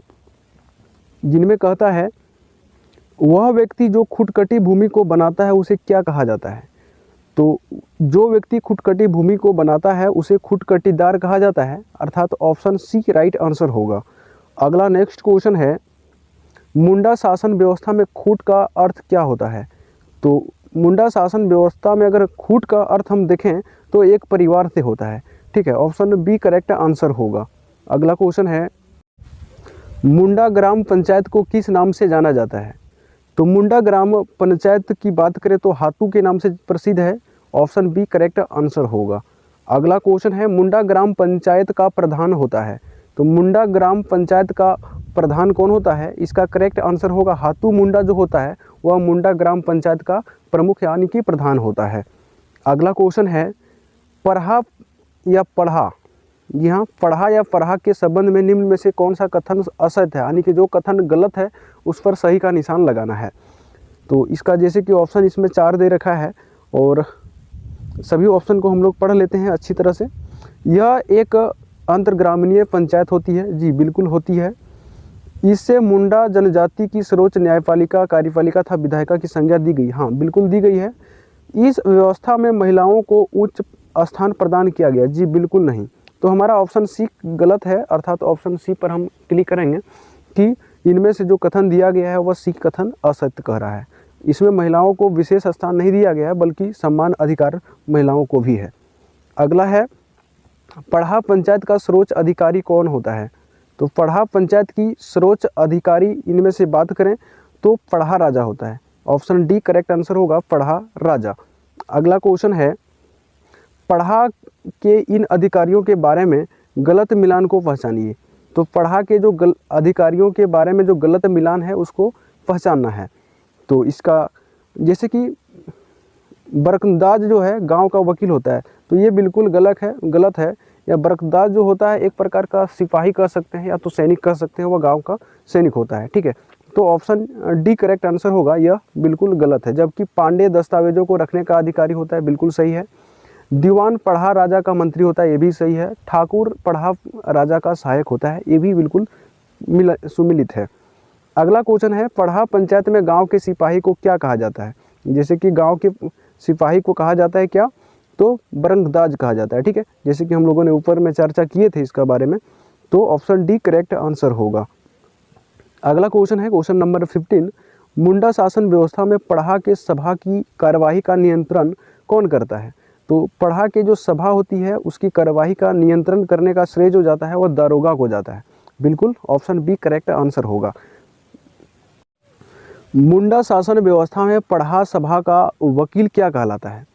जिनमें कहता है वह व्यक्ति जो खुटकटी भूमि को बनाता है उसे क्या कहा जाता है? तो जो व्यक्ति खुटकटी भूमि को बनाता है उसे खुटकटीदार कहा जाता है, अर्थात ऑप्शन सी राइट आंसर होगा। अगला नेक्स्ट क्वेश्चन है मुंडा शासन व्यवस्था में खूट का अर्थ क्या होता है? तो मुंडा शासन व्यवस्था में अगर खूट का अर्थ हम देखें तो एक परिवार से होता है, ठीक है, ऑप्शन बी करेक्ट आंसर होगा। अगला क्वेश्चन है मुंडा ग्राम पंचायत को किस नाम से जाना जाता है? तो मुंडा ग्राम पंचायत की बात करें तो हातू के नाम से प्रसिद्ध है, ऑप्शन बी करेक्ट आंसर होगा। अगला क्वेश्चन है मुंडा ग्राम पंचायत का प्रधान होता है। तो मुंडा ग्राम पंचायत का प्रधान कौन होता है? इसका करेक्ट आंसर होगा हातू मुंडा जो होता है वह मुंडा ग्राम पंचायत का प्रमुख यानी कि प्रधान होता है। अगला क्वेश्चन है पढ़ा या पढ़ा, यहाँ पढ़ा या पढ़ा के संबंध में निम्न में से कौन सा कथन असत्य है, यानी कि जो कथन गलत है उस पर सही का निशान लगाना है। तो इसका जैसे कि ऑप्शन इसमें 4 दे रखा है और सभी ऑप्शन को हम लोग पढ़ लेते हैं अच्छी तरह से। यह एक अंतर्ग्रामीण पंचायत होती है, जी बिल्कुल होती है। इससे मुंडा जनजाति की सर्वोच्च न्यायपालिका, कार्यपालिका तथा विधायिका की संज्ञा दी गई, हाँ बिल्कुल दी गई है। इस व्यवस्था में महिलाओं को उच्च स्थान प्रदान किया गया, जी बिल्कुल नहीं। तो हमारा ऑप्शन सी गलत है, अर्थात ऑप्शन सी पर हम क्लिक करेंगे कि इनमें से जो कथन दिया गया है वह सी कथन असत्य कह रहा है। इसमें महिलाओं को विशेष स्थान नहीं दिया गया है बल्कि सम्मान अधिकार महिलाओं को भी है। अगला है पढ़ा पंचायत का सर्वोच्च अधिकारी कौन होता है? तो पढ़ा पंचायत की सर्वोच्च अधिकारी इनमें से बात करें तो पढ़ा राजा होता है, ऑप्शन डी करेक्ट आंसर होगा, पढ़ा राजा। अगला क्वेश्चन है पढ़ा के इन अधिकारियों के बारे में गलत मिलान को पहचानिए। तो पढ़ा के जो अधिकारियों के बारे में जो गलत मिलान है उसको पहचानना है। तो इसका जैसे कि बरकंदाज जो है गांव का वकील होता है, तो ये बिल्कुल गलत है। या बरकंदाज जो होता है एक प्रकार का सिपाही कह सकते हैं या तो सैनिक कह सकते हैं, वह गांव का सैनिक होता है, ठीक है। तो ऑप्शन डी करेक्ट आंसर होगा, यह बिल्कुल गलत है। जबकि पांडे दस्तावेजों को रखने का अधिकारी होता है, बिल्कुल सही है। दीवान पढ़ा राजा का मंत्री होता है, ये भी सही है। ठाकुर पढ़ा राजा का सहायक होता है, ये भी बिल्कुल सुमिलित है। अगला क्वेश्चन है, पढ़ा पंचायत में गांव के सिपाही को क्या कहा जाता है? जैसे कि गांव के सिपाही को कहा जाता है क्या? तो बरंगदाज कहा जाता है, ठीक है। जैसे कि हम लोगों ने ऊपर में चर्चा किए थे इसका बारे में, तो ऑप्शन डी करेक्ट आंसर होगा। अगला क्वेश्चन है क्वेश्चन नंबर 15, मुंडा शासन व्यवस्था में पढ़ा के सभा की कार्यवाही का नियंत्रण कौन करता है? तो पढ़ा के जो सभा होती है उसकी कार्यवाही का नियंत्रण करने का श्रेय जो जाता है वह दारोगा को जाता है, बिल्कुल ऑप्शन बी करेक्ट आंसर होगा। मुंडा शासन व्यवस्था में पढ़ा सभा का वकील क्या कहलाता है?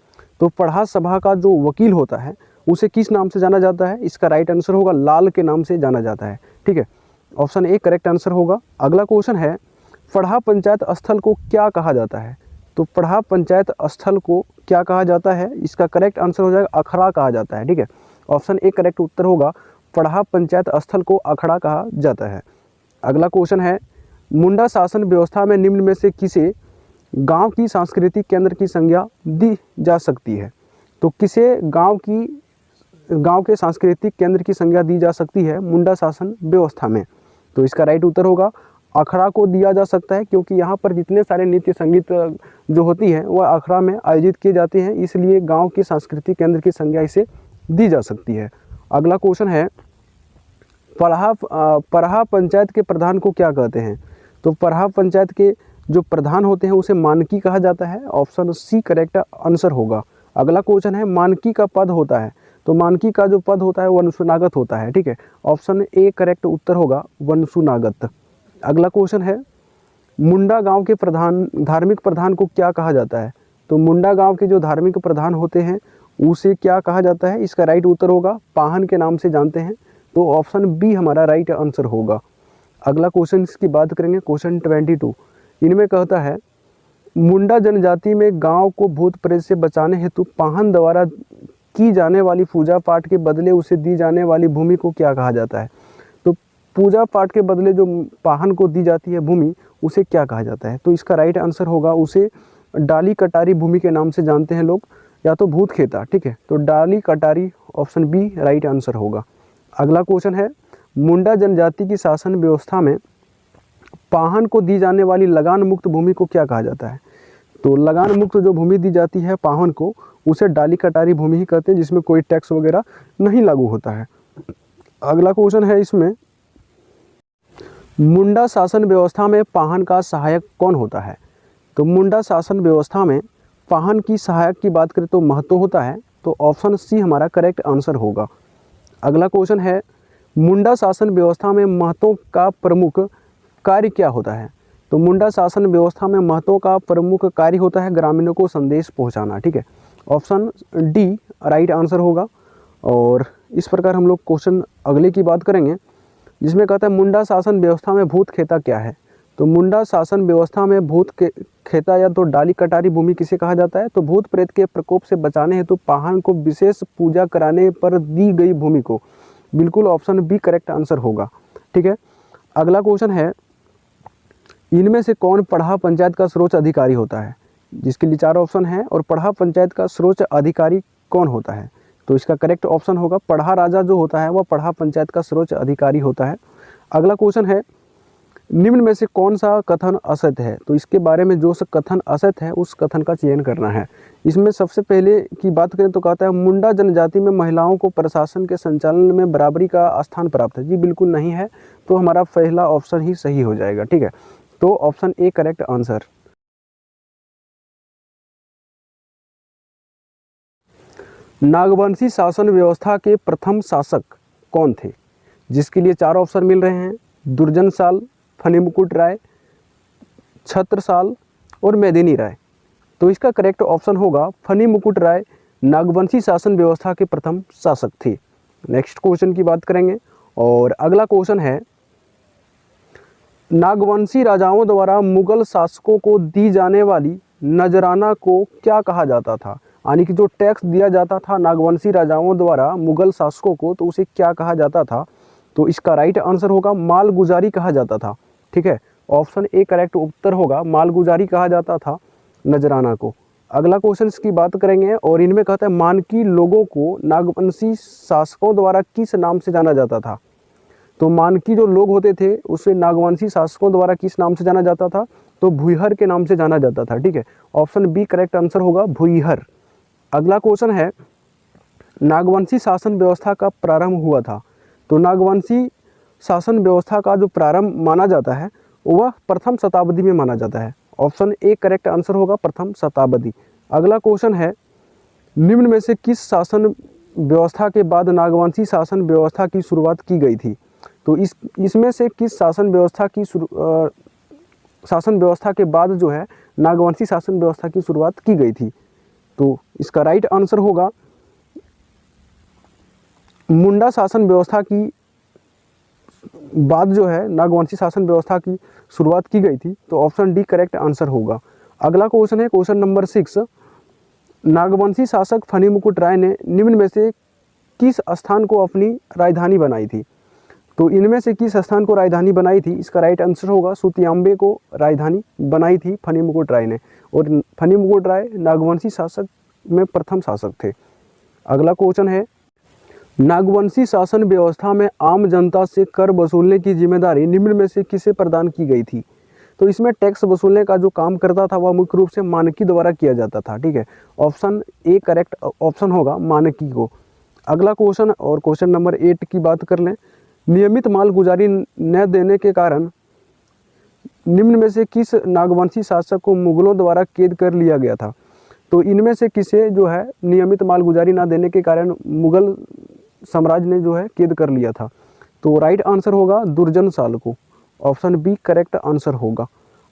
तो पढ़ा सभा का जो वकील होता है उसे किस नाम से जाना जाता है? इसका राइट आंसर होगा लाल के नाम से जाना जाता है, ठीक है। ऑप्शन ए करेक्ट आंसर होगा। अगला क्वेश्चन है, पढ़ा पंचायत स्थल को क्या कहा जाता है? तो पढ़ा पंचायत स्थल को क्या कहा जाता है? इसका करेक्ट आंसर हो जाएगा अखड़ा कहा जाता है, ठीक है। ऑप्शन ए करेक्ट उत्तर होगा, पढ़ा पंचायत स्थल को अखड़ा कहा जाता है। अगला क्वेश्चन है, मुंडा शासन व्यवस्था में निम्न में से किसे गांव की सांस्कृतिक केंद्र की संज्ञा दी जा सकती है? तो किसे गांव के सांस्कृतिक केंद्र की संज्ञा दी जा सकती है मुंडा शासन व्यवस्था में? तो इसका राइट उत्तर होगा अखड़ा को दिया जा सकता है, क्योंकि यहाँ पर जितने सारे नृत्य संगीत जो होती है वह अखड़ा में आयोजित किए जाते हैं, इसलिए गांव के सांस्कृतिक केंद्र की संज्ञा इसे दी जा सकती है। अगला क्वेश्चन है, पढ़ा पंचायत के प्रधान को क्या कहते हैं? तो पढ़ा पंचायत के जो प्रधान होते हैं उसे मानकी कहा जाता है, ऑप्शन सी करेक्ट आंसर होगा। अगला क्वेश्चन है, मानकी का पद होता है, तो मानकी का जो पद होता है वंशुनागत होता है, ठीक है। ऑप्शन ए करेक्ट उत्तर होगा वंशुनागत। अगला क्वेश्चन है, मुंडा गांव के धार्मिक प्रधान को क्या कहा जाता है? तो मुंडा गांव के जो धार्मिक प्रधान होते हैं उसे क्या कहा जाता है? इसका राइट उत्तर होगा पाहन के नाम से जानते हैं, तो ऑप्शन बी हमारा राइट आंसर होगा। अगला क्वेश्चन की बात करेंगे क्वेश्चन 22, इनमें कहता है, मुंडा जनजाति में गांव को भूत प्रेत से बचाने हेतु पाहन द्वारा की जाने वाली पूजा पाठ के बदले उसे दी जाने वाली भूमि को क्या कहा जाता है? तो पूजा पाठ के बदले जो पाहन को दी जाती है भूमि उसे क्या कहा जाता है? तो इसका राइट आंसर होगा, उसे डाली कटारी भूमि के नाम से जानते हैं लोग, या तो भूत खेता, ठीक है। तो डाली कटारी ऑप्शन बी राइट आंसर होगा। अगला क्वेश्चन है, मुंडा जनजाति की शासन व्यवस्था में पाहन को दी जाने वाली लगान मुक्त भूमि को क्या कहा जाता है? तो लगान मुक्त जो भूमि दी जाती है पाहन को उसे डाली कटारी भूमि ही कहते हैं, जिसमें कोई टैक्स वगैरह नहीं लागू होता है। अगला क्वेश्चन है इसमें, मुंडा शासन व्यवस्था में पाहन का सहायक कौन होता है? तो मुंडा शासन व्यवस्था में पाहन की सहायक की बात करें तो महतो होता है, तो ऑप्शन सी हमारा करेक्ट आंसर होगा। अगला क्वेश्चन है, मुंडा शासन व्यवस्था में महतो का प्रमुख कार्य क्या होता है? तो मुंडा शासन व्यवस्था में महतो का प्रमुख कार्य होता है ग्रामीणों को संदेश पहुंचाना, ठीक है। ऑप्शन डी राइट आंसर होगा। और इस प्रकार हम लोग क्वेश्चन अगले की बात करेंगे, जिसमें कहता है, मुंडा शासन व्यवस्था में भूत खेता क्या है? तो मुंडा शासन व्यवस्था में भूत खेता या तो डाली कटारी भूमि किसे कहा जाता है? तो भूत प्रेत के प्रकोप से बचाने हेतु पाहन को विशेष पूजा कराने पर दी गई भूमि को, बिल्कुल ऑप्शन बी करेक्ट आंसर होगा, ठीक है। अगला क्वेश्चन है, इनमें से कौन पढ़ा पंचायत का सर्वोच्च अधिकारी होता है? जिसके लिए 4 ऑप्शन है, और पढ़ा पंचायत का सर्वोच्च अधिकारी कौन होता है? तो इसका करेक्ट ऑप्शन होगा पढ़ा राजा जो होता है वह पढ़ा पंचायत का सर्वोच्च अधिकारी होता है। अगला क्वेश्चन है, निम्न में से कौन सा कथन असत्य है? तो इसके बारे में जो कथन असत्य है उस कथन का चयन करना है। इसमें सबसे पहले की बात करें तो कहता है, मुंडा जनजाति में महिलाओं को प्रशासन के संचालन में बराबरी का स्थान प्राप्त है। जी बिल्कुल नहीं है, तो हमारा पहला ऑप्शन ही सही हो जाएगा, ठीक है। तो option A correct answer. Nagvanshi शासन व्यवस्था के प्रथम शासक कौन थे? जिसके लिए 4 ऑप्शन मिल रहे हैं, दुर्जनशाल, फणिमुकुट राय, छत्रसाल और मेदिनी राय। तो इसका करेक्ट ऑप्शन होगा फणिमुकुट राय नागवंशी शासन व्यवस्था के प्रथम शासक थे। नेक्स्ट क्वेश्चन की बात करेंगे, और अगला क्वेश्चन है, नागवंशी राजाओं द्वारा मुगल शासकों को दी जाने वाली नजराना को क्या कहा जाता था? यानी कि जो टैक्स दिया जाता था नागवंशी राजाओं द्वारा मुगल शासकों को, तो उसे क्या कहा जाता था? तो इसका राइट आंसर होगा मालगुजारी कहा जाता था। ठीक है, ऑप्शन ए करेक्ट उत्तर होगा, मालगुजारी कहा जाता था नजराना को। अगला क्वेश्चन की बात करेंगे और इनमें कहता है मानकी लोगों को नागवंशी शासकों द्वारा किस नाम से जाना जाता था? तो मानकी जो लोग होते थे उसे नागवंशी शासकों द्वारा किस नाम से जाना जाता था? तो भुईहर के नाम से जाना जाता था। ठीक है, ऑप्शन बी करेक्ट आंसर होगा भुईहर। अगला क्वेश्चन है नागवंशी शासन व्यवस्था का प्रारंभ हुआ था। तो नागवंशी शासन व्यवस्था का जो प्रारंभ माना जाता है वह प्रथम शताब्दी में माना जाता है। ऑप्शन ए करेक्ट आंसर होगा प्रथम शताब्दी। अगला क्वेश्चन है निम्न में से किस शासन व्यवस्था के बाद नागवंशी शासन व्यवस्था की शुरुआत की गई थी? तो इसमें से किस शासन व्यवस्था के बाद जो है नागवंशी शासन व्यवस्था की शुरुआत की गई थी? तो इसका राइट आंसर होगा मुंडा शासन व्यवस्था की बाद जो है नागवंशी शासन व्यवस्था की शुरुआत की गई थी। तो ऑप्शन डी करेक्ट आंसर होगा। अगला क्वेश्चन है क्वेश्चन नंबर 6, नागवंशी शासक फनी मुकुट राय ने निम्न में से किस स्थान को अपनी राजधानी बनाई थी? तो इनमें से किस स्थान को राजधानी बनाई थी? इसका राइट आंसर होगा सुतियांबे को राजधानी बनाई थी फनी मुकुट राय ने, और फनी मुकुट राय नागवंशी शासक में प्रथम शासक थे। अगला क्वेश्चन है नागवंशी शासन व्यवस्था में आम जनता से कर वसूलने की जिम्मेदारी निम्न में से किसे प्रदान की गई थी? तो इसमें टैक्स वसूलने का जो काम करता था वह मुख्य रूप से मानकी द्वारा किया जाता था। ठीक है, ऑप्शन ए करेक्ट ऑप्शन होगा मानकी को। अगला क्वेश्चन और क्वेश्चन नंबर 8 की बात कर लें, नियमित मालगुजारी न देने के कारण निम्न में से किस नागवंशी शासक को मुगलों द्वारा कैद कर लिया गया था? तो इनमें से किसे जो है नियमित मालगुजारी न देने के कारण मुगल साम्राज्य ने जो है कैद कर लिया था? तो राइट आंसर होगा दुर्जन साल को। ऑप्शन बी करेक्ट आंसर होगा।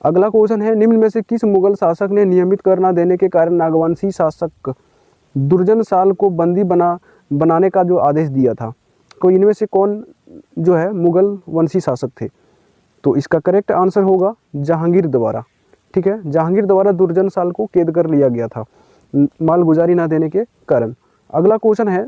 अगला क्वेश्चन है निम्न में से किस मुगल शासक ने नियमित कर न देने के कारण नागवंशी शासक दुर्जन साल को बंदी बनाने का जो आदेश दिया था? तो इनमें से कौन जो है मुगल वंशी शासक थे? तो इसका करेक्ट आंसर होगा जहांगीर द्वारा। ठीक है, जहांगीर द्वारा दुर्जन साल को कैद कर लिया गया था मालगुजारी ना देने के कारण। अगला क्वेश्चन है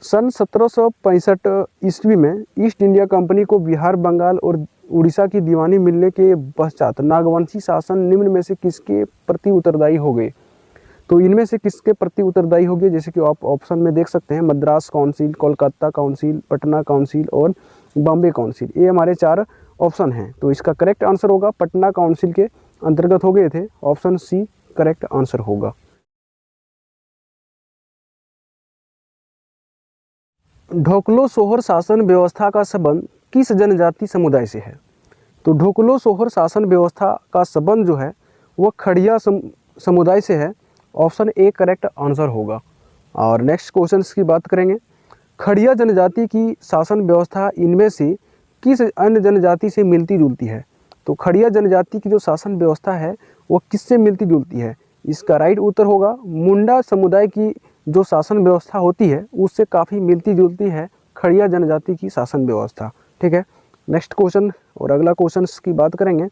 सन 1765 ईस्वी में ईस्ट इंडिया कंपनी को बिहार, बंगाल और उड़ीसा की दीवानी मिलने के पश्चात नागवंशी शासन निम्न में से किसके प्रति उत्तरदायी हो गए? तो इनमें से किसके प्रति उत्तरदायी हो गए? जैसे कि आप ऑप्शन में देख सकते हैं Madras council, Kolkata council, Patna council और बॉम्बे काउंसिल। ये हमारे 4 ऑप्शन हैं। तो इसका करेक्ट आंसर होगा पटना काउंसिल के अंतर्गत हो गए थे। ऑप्शन सी करेक्ट आंसर होगा। ढोकलो सोहर शासन व्यवस्था का संबंध किस जनजाति समुदाय से है? तो ढोकलो सोहर शासन व्यवस्था का संबंध जो है वह खड़िया समुदाय से है। ऑप्शन ए करेक्ट आंसर होगा। और नेक्स्ट क्वेश्चन की बात करेंगे, खड़िया जनजाति की शासन व्यवस्था इनमें से किस अन्य जनजाति से मिलती जुलती है? तो खड़िया जनजाति की जो शासन व्यवस्था है वो किससे मिलती जुलती है? इसका राइट उत्तर होगा मुंडा समुदाय की जो शासन व्यवस्था होती है उससे काफ़ी मिलती जुलती है खड़िया जनजाति की शासन व्यवस्था। ठीक है, नेक्स्ट क्वेश्चन और अगला क्वेश्चन की बात करेंगे,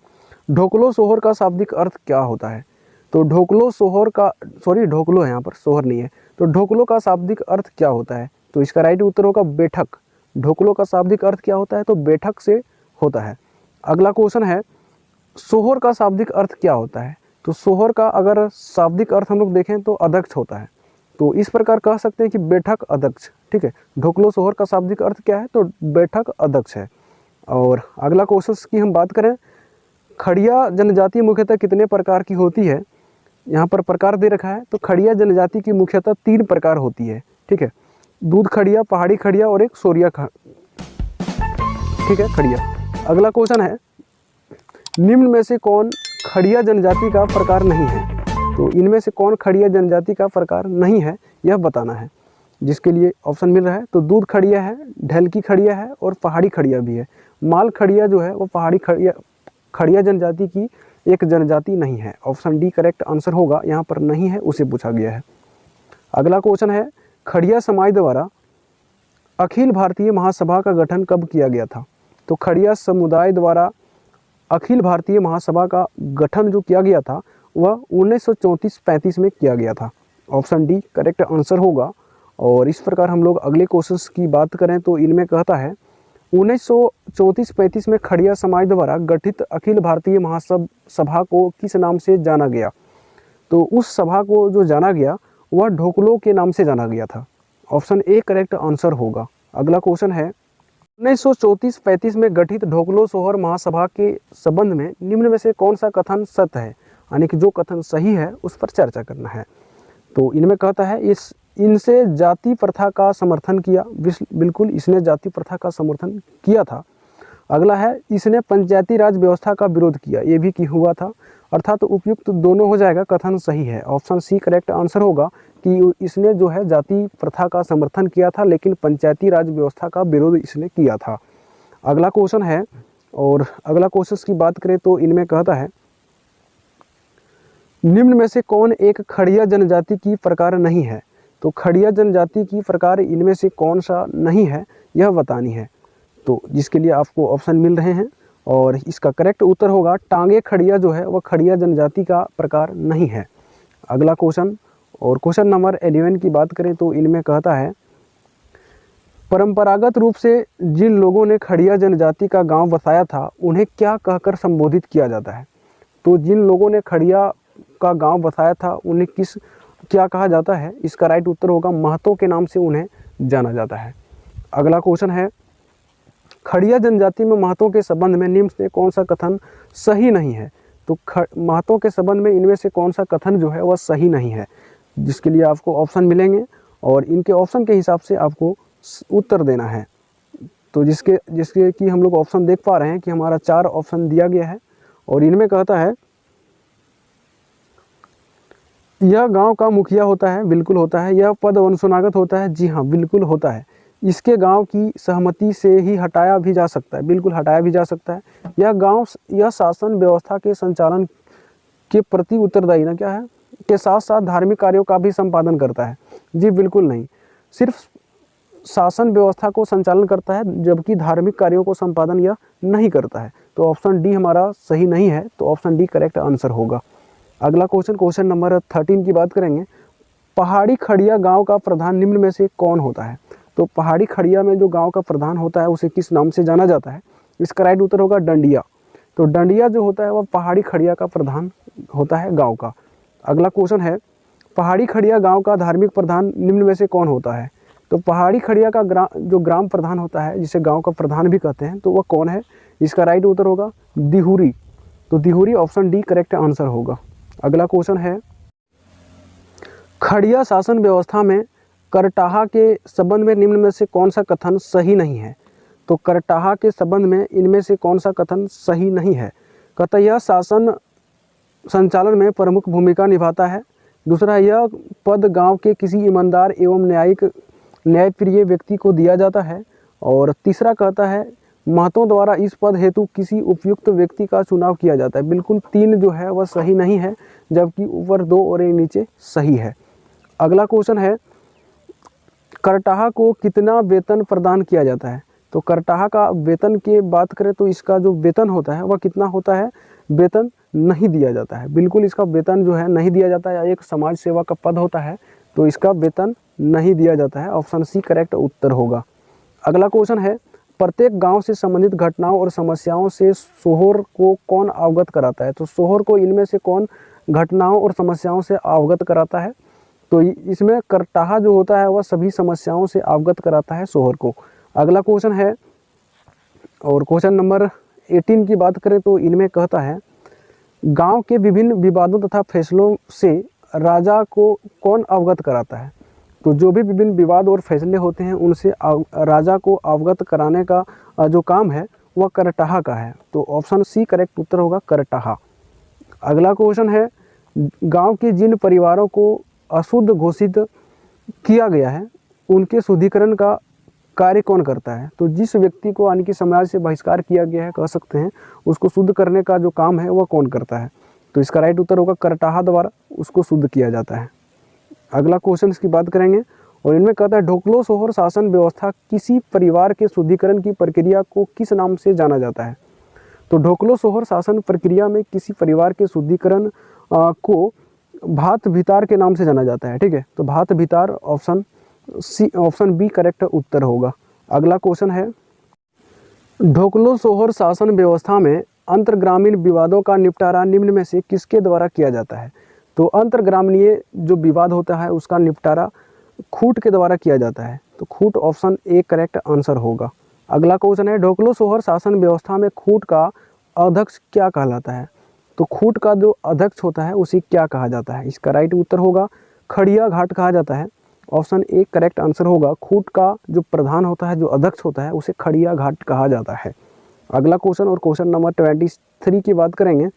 ढोकलो सोहर का शाब्दिक अर्थ क्या होता है? तो ढोकलो सोहर का ढोकलो है, यहाँ पर सोहर नहीं है। तो ढोकलो का शाब्दिक अर्थ क्या होता है? तो इसका राइट उत्तर होगा बैठक। ढोकलो का शाब्दिक अर्थ क्या होता है? तो बैठक से होता है। अगला क्वेश्चन है सोहर का शाब्दिक अर्थ क्या होता है? तो सोहर का अगर शाब्दिक अर्थ हम लोग देखें तो अध्यक्ष होता है। तो इस प्रकार कह सकते हैं कि बैठक अध्यक्ष। ठीक है, ढोकलो सोहर का शाब्दिक अर्थ क्या है? तो बैठक अध्यक्ष है। और अगला क्वेश्चन की हम बात करें, खड़िया जनजाति मुख्यतः कितने प्रकार की होती है? यहाँ पर प्रकार दे रखा है। तो खड़िया जनजाति की मुख्यतः 3 प्रकार होती है। ठीक है, दूध खड़िया, पहाड़ी खड़िया और एक सोरिया ठीक है खड़िया। अगला क्वेश्चन है निम्न में से कौन खड़िया जनजाति का प्रकार नहीं है? तो इनमें से कौन खड़िया जनजाति का प्रकार नहीं है यह बताना है, जिसके लिए ऑप्शन मिल रहा है। तो दूध खड़िया है, ढलकी खड़िया है और पहाड़ी खड़िया भी है। माल खड़िया जो है वो पहाड़ी खड़िया जनजाति की एक जनजाति नहीं है। ऑप्शन डी करेक्ट आंसर होगा। यहाँ पर नहीं है उसे पूछा गया है। अगला क्वेश्चन है खड़िया समाज द्वारा अखिल भारतीय महासभा का गठन कब किया गया था? तो खड़िया समुदाय द्वारा अखिल भारतीय महासभा का गठन जो किया गया था वह 1934-35 में किया गया था। ऑप्शन डी करेक्ट आंसर होगा। और इस प्रकार हम लोग अगले क्वेश्चंस की बात करें तो इनमें कहता है 1934-35 में खड़िया समाज द्वारा गठित अखिल भारतीय महासभा को किस नाम से जाना गया? तो उस सभा को जो जाना गया वह ढोकलो के नाम से जाना गया था। ऑप्शन ए करेक्ट आंसर होगा। अगला क्वेश्चन है 1934-35 में गठित ढोकलो सोहर महासभा के संबंध में निम्न में से कौन सा कथन सत्य है, यानी कि जो कथन सही है उस पर चर्चा करना है। तो इनमें कहता है इनसे जाति प्रथा का समर्थन किया, बिल्कुल इसने जाति प्रथा का समर्थन किया था। अगला है इसने पंचायती राज व्यवस्था का विरोध किया, ये भी कि हुआ था, अर्थात तो उपयुक्त दोनों हो जाएगा, कथन सही है। ऑप्शन सी करेक्ट आंसर होगा कि इसने जो है जाति प्रथा का समर्थन किया था लेकिन पंचायती राज व्यवस्था का विरोध इसने किया था। अगला क्वेश्चन है, और अगला क्वेश्चन की बात करें तो इनमें कहता है निम्न में से कौन एक खड़िया जनजाति की प्रकार नहीं है? तो खड़िया जनजाति की प्रकार इनमें से कौन सा नहीं है यह बतानी है। तो जिसके लिए आपको ऑप्शन मिल रहे हैं और इसका करेक्ट उत्तर होगा टांगे खड़िया जो है वह खड़िया जनजाति का प्रकार नहीं है। अगला क्वेश्चन, और क्वेश्चन नंबर 11 की बात करें तो इनमें कहता है परंपरागत रूप से जिन लोगों ने खड़िया जनजाति का गांव बसाया था उन्हें क्या कहकर संबोधित किया जाता है? तो जिन लोगों ने खड़िया का गांव बसाया था उन्हें क्या कहा जाता है? इसका राइट उत्तर होगा महतो के नाम से उन्हें जाना जाता है। अगला क्वेश्चन है खड़िया जनजाति में महतो के संबंध में निम्न से कौन सा कथन सही नहीं है? तो महतो के संबंध में इनमें से कौन सा कथन जो है वह सही नहीं है, जिसके लिए आपको ऑप्शन मिलेंगे और इनके ऑप्शन के हिसाब से आपको उत्तर देना है। तो जिसके कि हम लोग ऑप्शन देख पा रहे हैं कि हमारा 4 ऑप्शन दिया गया है और इनमें कहता है यह गांव का मुखिया होता है, बिल्कुल होता है। यह पद वंशनागत होता है, जी हाँ बिल्कुल होता है। इसके गांव की सहमति से ही हटाया भी जा सकता है, बिल्कुल हटाया भी जा सकता है। यह शासन व्यवस्था के संचालन के प्रति उत्तरदायी ना क्या है के साथ साथ धार्मिक कार्यों का भी संपादन करता है, जी बिल्कुल नहीं, सिर्फ शासन व्यवस्था को संचालन करता है जबकि धार्मिक कार्यों को संपादन यह नहीं करता है। तो ऑप्शन डी हमारा सही नहीं है, तो ऑप्शन डी करेक्ट आंसर होगा। अगला क्वेश्चन नंबर 13 की बात करेंगे पहाड़ी खड़िया गांव का प्रधान निम्न में से कौन होता है? तो पहाड़ी खड़िया में जो गांव का प्रधान होता है उसे किस नाम से जाना जाता है? इसका राइट उत्तर होगा डंडिया। तो डंडिया जो होता है वह पहाड़ी खड़िया का प्रधान होता है गांव का। अगला क्वेश्चन है पहाड़ी खड़िया गांव का धार्मिक प्रधान निम्न में से कौन होता है? तो पहाड़ी खड़िया का जो ग्राम प्रधान होता है जिसे गांव का प्रधान भी कहते हैं तो वह कौन है? इसका राइट उत्तर होगा दिहुरी। तो दिहुरी ऑप्शन डी करेक्ट आंसर होगा। अगला क्वेश्चन है खड़िया शासन व्यवस्था में करटाहा के संबंध में निम्न में से कौन सा कथन सही नहीं है? तो करटाहा के संबंध में इनमें से कौन सा कथन सही नहीं है? कहता यह शासन संचालन में प्रमुख भूमिका निभाता है। दूसरा, यह पद गांव के किसी ईमानदार एवं न्यायप्रिय व्यक्ति को दिया जाता है। और तीसरा कहता है महतों द्वारा इस पद हेतु किसी उपयुक्त व्यक्ति का चुनाव किया जाता है। बिल्कुल 3 जो है वह सही नहीं है, जबकि ऊपर 2 और एक नीचे सही है। अगला क्वेश्चन है करटाहा को कितना वेतन प्रदान किया जाता है? तो करटाहा का वेतन की बात करें तो इसका जो वेतन होता है वह कितना होता है? वेतन नहीं दिया जाता है, बिल्कुल इसका वेतन जो है नहीं दिया जाता है। एक समाज सेवा का पद होता है तो इसका वेतन नहीं दिया जाता है। ऑप्शन सी करेक्ट उत्तर होगा। अगला क्वेश्चन है प्रत्येक गांव से संबंधित घटनाओं और समस्याओं से सोहर को कौन अवगत कराता है? तो सोहर को इनमें से कौन घटनाओं और समस्याओं से अवगत कराता है? तो इसमें करटाहा जो होता है वह सभी समस्याओं से अवगत कराता है सोहर को। अगला क्वेश्चन है, और क्वेश्चन नंबर 18 की बात करें तो इनमें कहता है गांव के विभिन्न विवादों तथा फैसलों से राजा को कौन अवगत कराता है? तो जो भी विभिन्न विवाद और फैसले होते हैं उनसे राजा को अवगत कराने का जो काम है वह करटाहा का है। तो ऑप्शन सी करेक्ट उत्तर होगा करटाहा। अगला क्वेश्चन है गांव के जिन परिवारों को अशुद्ध घोषित किया गया है उनके शुद्धिकरण का कार्य कौन करता है? तो जिस व्यक्ति को यानी कि समाज से बहिष्कार किया गया है कह सकते हैं, उसको शुद्ध करने का जो काम है वह कौन करता है? तो इसका राइट उत्तर होगा करटाहा द्वारा उसको शुद्ध किया जाता है। अगला क्वेश्चन इसकी बात करेंगे और इनमें कहता है ढोकलो सोहर शासन व्यवस्था किसी परिवार के शुद्धिकरण की प्रक्रिया को किस नाम से जाना जाता है? तो ढोकलो सोहर शासन प्रक्रिया में किसी परिवार के शुद्धिकरण को भात भितार के नाम से जाना जाता है। ठीक है, तो भात भितार ऑप्शन बी करेक्ट उत्तर होगा। अगला क्वेश्चन है, ढोकलो सोहर शासन व्यवस्था में अंतर्ग्रामीण विवादों का निपटारा निम्न में से किसके द्वारा किया जाता है? तो अंतर्ग्रामीय जो विवाद होता है उसका निपटारा खूट के द्वारा किया जाता है। तो खूट ऑप्शन ए करेक्ट आंसर होगा। अगला क्वेश्चन है, ढोकलो सोहर शासन व्यवस्था में खूट का अध्यक्ष क्या कहलाता है? तो खूट का जो अध्यक्ष होता है उसे क्या कहा जाता है? इसका राइट उत्तर होगा खड़िया घाट कहा जाता है। ऑप्शन ए करेक्ट आंसर होगा। खूट का जो प्रधान होता है, जो अध्यक्ष होता है, उसे खड़िया घाट कहा जाता है। अगला क्वेश्चन और क्वेश्चन नंबर 23 की बात करेंगे,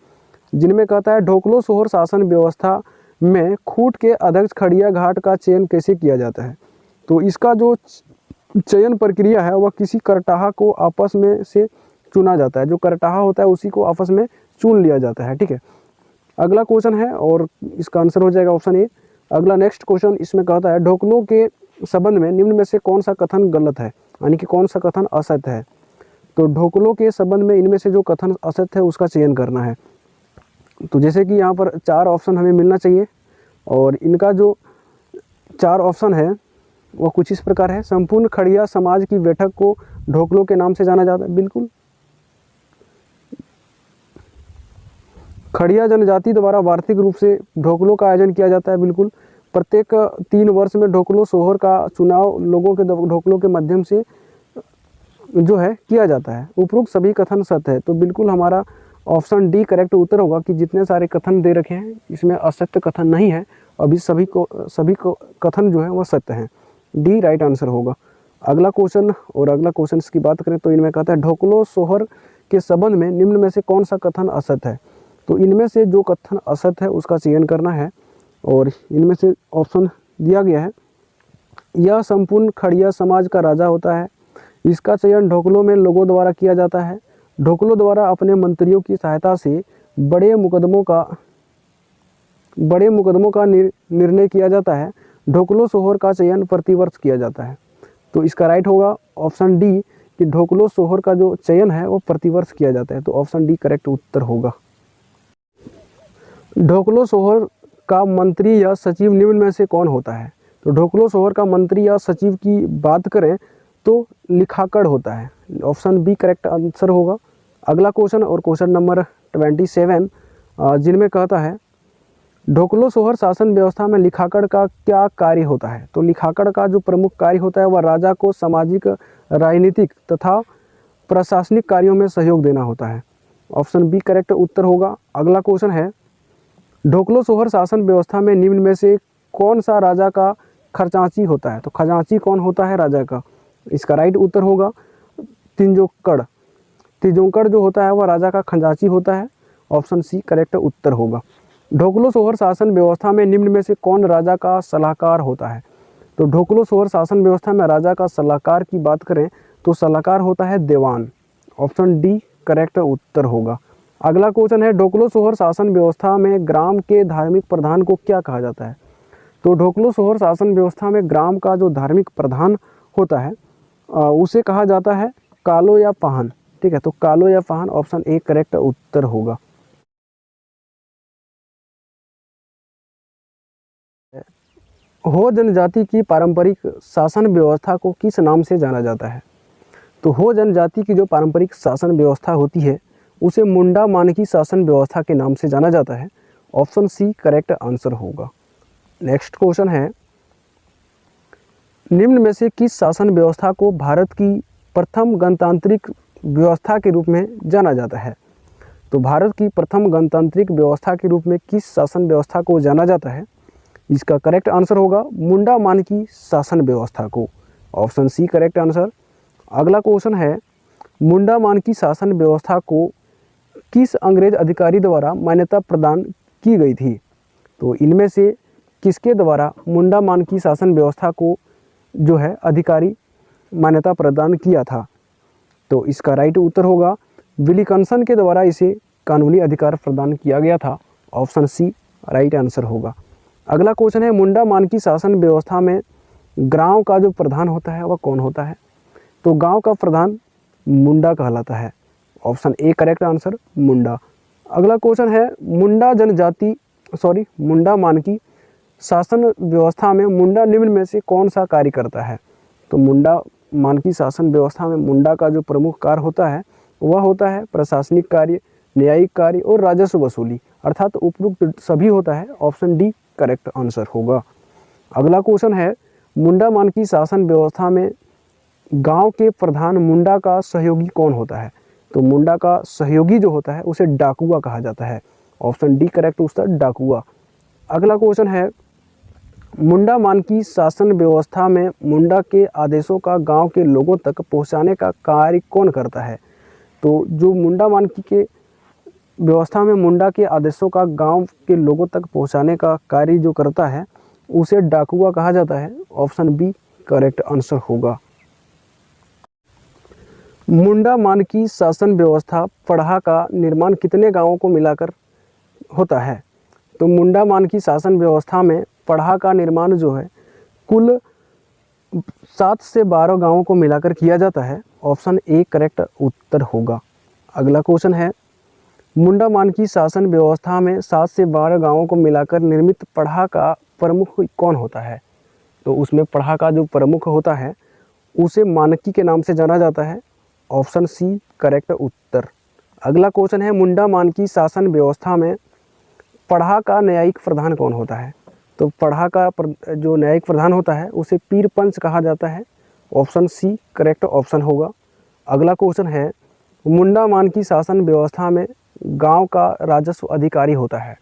जिनमें कहता है ढोकलो सोहर शासन व्यवस्था में खूट के अध्यक्ष खड़िया घाट का चयन कैसे किया जाता है? तो इसका जो चयन प्रक्रिया है वह किसी करटाहा को आपस में से चुना जाता है। जो करटाहा होता है उसी को आपस में चुन लिया जाता है। ठीक है, अगला क्वेश्चन है और इसका आंसर हो जाएगा ऑप्शन ए। अगला नेक्स्ट क्वेश्चन इसमें कहता है ढोकलो के संबंध में निम्न में से कौन सा कथन गलत है, यानी कि कौन सा कथन असत्य है? तो ढोकलो के संबंध में इनमें से जो कथन असत्य है उसका चयन करना है। तो जैसे कि यहाँ पर 4 ऑप्शन हमें मिलना चाहिए और इनका जो 4 ऑप्शन है वह कुछ इस प्रकार है। संपूर्ण खड़िया समाज की बैठक को ढोकलो के नाम से जाना जाता है, बिल्कुल। खड़िया जनजाति द्वारा वार्षिक रूप से ढोकलो का आयोजन किया जाता है, बिल्कुल। प्रत्येक 3 वर्ष में ढोकलो सोहर का चुनाव लोगों के ढोकलो के माध्यम से जो है किया जाता है। उपरोक्त सभी कथन सत्य है, तो बिल्कुल हमारा ऑप्शन डी करेक्ट उत्तर होगा कि जितने सारे कथन दे रखे हैं इसमें असत्य कथन नहीं है। अभी सभी कथन जो है वह सत्य हैं। डी राइट आंसर होगा। अगला क्वेश्चन और अगला क्वेश्चन की बात करें तो इनमें कहता है ढोकलो सोहर के संबंध में निम्न में से कौन सा कथन असत्य है? तो इनमें से जो कथन असत्य है उसका चयन करना है और इनमें से ऑप्शन दिया गया है, यह संपूर्ण खड़िया समाज का राजा होता है। इसका चयन ढोकलो में लोगों द्वारा किया जाता है। ढोकलो द्वारा अपने मंत्रियों की सहायता से बड़े मुकदमों का निर्णय किया जाता है। ढोकलो सोहर का चयन प्रतिवर्ष किया जाता है। तो इसका राइट होगा ऑप्शन डी कि ढोकलो सोहर का जो चयन है वो प्रतिवर्ष किया जाता है। तो ऑप्शन डी करेक्ट उत्तर होगा। ढोकलो सोहर का मंत्री या सचिव निम्न में से कौन होता है? तो ढोकलो सोहर का मंत्री या सचिव की बात करें तो लिखाकड़ होता है। ऑप्शन बी करेक्ट आंसर होगा। अगला क्वेश्चन और क्वेश्चन नंबर 27 जिनमें कहता है ढोकलो सोहर शासन व्यवस्था में लिखाकड़ का क्या कार्य होता है? तो लिखाकड़ का जो प्रमुख कार्य होता है वह राजा को सामाजिक, राजनीतिक तथा प्रशासनिक कार्यों में सहयोग देना होता है। ऑप्शन बी करेक्ट उत्तर होगा। अगला क्वेश्चन है ढोकलो सोहर शासन व्यवस्था में निम्न में से कौन सा राजा का खजांची होता है? तो खजांची कौन होता है राजा का? इसका राइट उत्तर होगा तिजोंकड़। तिजोंकड़ जो होता है वह राजा का खजांची होता है। ऑप्शन सी करेक्ट उत्तर होगा। ढोकलो सोहर शासन व्यवस्था में निम्न में से कौन राजा का सलाहकार होता है? तो ढोकलो सोहर शासन व्यवस्था में राजा का सलाहकार की बात करें तो सलाहकार होता है देवान। ऑप्शन डी करेक्ट उत्तर होगा। अगला क्वेश्चन है ढोकलो सोहर शासन व्यवस्था में ग्राम के धार्मिक प्रधान को क्या कहा जाता है? तो ढोकलो सोहर शासन व्यवस्था में ग्राम का जो धार्मिक प्रधान होता है उसे कहा जाता है कालो या पाहन। ठीक है, तो कालो या पाहन ऑप्शन ए करेक्ट उत्तर होगा। हो जनजाति की पारंपरिक शासन व्यवस्था को किस नाम से जाना जाता है? तो हो जनजाति की जो पारंपरिक शासन व्यवस्था होती है उसे मुंडा मानकी शासन व्यवस्था के नाम से जाना जाता है। ऑप्शन सी करेक्ट आंसर होगा। नेक्स्ट क्वेश्चन है निम्न में से किस शासन व्यवस्था को भारत की प्रथम गणतांत्रिक व्यवस्था के रूप में जाना जाता है? तो भारत की प्रथम गणतांत्रिक व्यवस्था के रूप में किस शासन व्यवस्था को जाना जाता है? इसका करेक्ट आंसर होगा मुंडा मानकी शासन व्यवस्था को। Option C correct answer. अगला क्वेश्चन है मुंडा मानकी शासन व्यवस्था को किस अंग्रेज अधिकारी द्वारा मान्यता प्रदान की गई थी? तो इनमें से किसके द्वारा मुंडा मानकी शासन व्यवस्था को जो है अधिकारी मान्यता प्रदान किया था? तो इसका राइट उत्तर होगा विलिकंसन के द्वारा इसे कानूनी अधिकार प्रदान किया गया था। ऑप्शन सी राइट आंसर होगा। अगला क्वेश्चन है मुंडा मानकी शासन व्यवस्था में गांव का जो प्रधान होता है वह कौन होता है? तो गांव का प्रधान मुंडा कहलाता है। ऑप्शन ए करेक्ट आंसर मुंडा। अगला क्वेश्चन है मुंडा जनजाति मुंडा मानकी शासन व्यवस्था में मुंडा निम्न में से कौन सा कार्य करता है? तो मुंडा मानकी शासन व्यवस्था में मुंडा का जो प्रमुख कार्य होता है वह होता है प्रशासनिक कार्य, न्यायिक कार्य और राजस्व वसूली, अर्थात उपयुक्त सभी होता है। ऑप्शन डी करेक्ट आंसर होगा। अगला क्वेश्चन है, मुंडा मानकी शासन व्यवस्था में गांव के प्रधान मुंडा का सहयोगी कौन होता है? तो मुंडा का सहयोगी जो होता है उसे डाकुआ कहा जाता है। ऑप्शन डी करेक्ट उत्तर डाकुआ। अगला क्वेश्चन है, मुंडा मानकी शासन व्यवस्था में मुंडा के आदेशों का गांव के लोगों तक पहुंचाने का कार्य कौन करता है? तो जो मुंडा मानकी के व्यवस्था में मुंडा के आदेशों का गांव के लोगों तक पहुंचाने का कार्य जो करता है उसे डाकुआ कहा जाता है। ऑप्शन बी करेक्ट आंसर होगा। मुंडा मानकी शासन व्यवस्था पढ़ा का निर्माण कितने गांवों को मिलाकर होता है? तो मुंडा मानकी शासन व्यवस्था में पढ़ा का निर्माण जो है कुल 7 से 12 गांवों को मिलाकर किया जाता है। ऑप्शन ए करेक्ट उत्तर होगा। अगला क्वेश्चन है, मुंडा मानकी शासन व्यवस्था में 7 से 12 गांवों को मिलाकर निर्मित पढ़ा का प्रमुख कौन होता है? तो उसमें पढ़ा का जो प्रमुख होता है उसे मानकी के नाम से जाना जाता है। ऑप्शन सी करेक्ट उत्तर। अगला क्वेश्चन है, मुंडा मानकी शासन व्यवस्था में पढ़ा का न्यायिक प्रधान कौन होता है? तो पढ़ा का जो न्यायिक प्रधान होता है उसे पीर पंच कहा जाता है। ऑप्शन सी करेक्ट ऑप्शन होगा। अगला क्वेश्चन है, मुंडा मानकी शासन व्यवस्था में गांव का राजस्व अधिकारी होता है।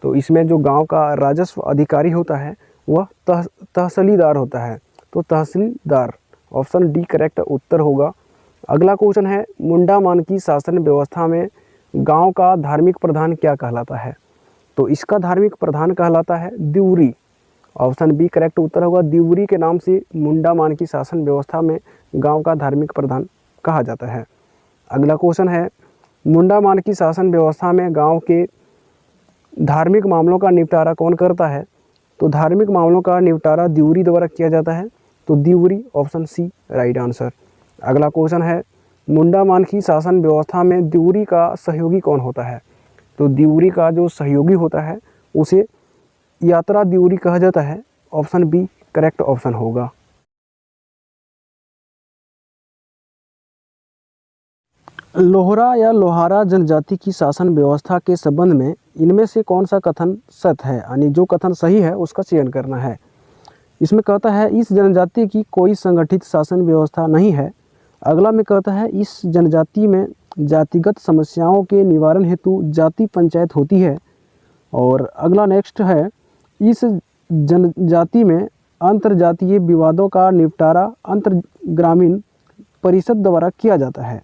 तो इसमें जो गांव का राजस्व अधिकारी होता है वह तहसीलदार होता है। तो तहसीलदार ऑप्शन डी करेक्ट उत्तर होगा। अगला क्वेश्चन है, मुंडा मानकी शासन व्यवस्था में गांव का धार्मिक प्रधान क्या कहलाता है? तो इसका धार्मिक प्रधान कहलाता है दिउरी। ऑप्शन बी करेक्ट उत्तर होगा। दिउरी के नाम से मुंडा मानकी शासन व्यवस्था में गांव का धार्मिक प्रधान कहा जाता है। अगला क्वेश्चन है, मुंडा मानकी शासन व्यवस्था में गांव के धार्मिक मामलों का निपटारा कौन करता है? तो धार्मिक मामलों का निपटारा दिउरी द्वारा किया जाता है। तो दिउरी ऑप्शन सी राइट आंसर। अगला क्वेश्चन है, मुंडा मानकी शासन व्यवस्था में दिउरी का सहयोगी कौन होता है? तो दिउरी का जो सहयोगी होता है उसे यात्रा दिउरी कहा जाता है। ऑप्शन बी करेक्ट ऑप्शन होगा। लोहरा या लोहारा जनजाति की शासन व्यवस्था के संबंध में इनमें से कौन सा कथन सत्य है, यानी जो कथन सही है उसका चयन करना है। इसमें कहता है इस जनजाति की कोई संगठित शासन व्यवस्था नहीं है। अगला में कहता है इस जनजाति में जातिगत समस्याओं के निवारण हेतु जाति पंचायत होती है। और अगला नेक्स्ट है, इस जनजाति में अंतरजातीय विवादों का निपटारा अंतर ग्रामीण परिषद द्वारा किया जाता है।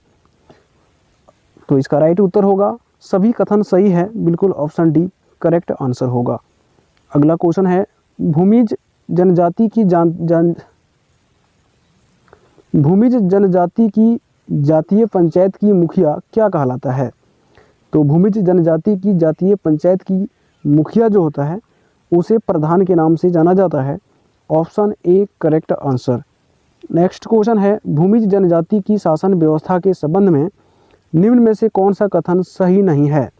तो इसका राइट उत्तर होगा सभी कथन सही है, बिल्कुल ऑप्शन डी करेक्ट आंसर होगा। अगला क्वेश्चन है, भूमिज जनजाति की जातीय पंचायत की मुखिया क्या कहलाता है? तो भूमिज जनजाति की जातीय पंचायत की मुखिया जो होता है उसे प्रधान के नाम से जाना जाता है। Option A correct answer. Next question है, भूमिज जनजाति की शासन व्यवस्था के संबंध में निम्न में से कौन सा कथन सही नहीं है?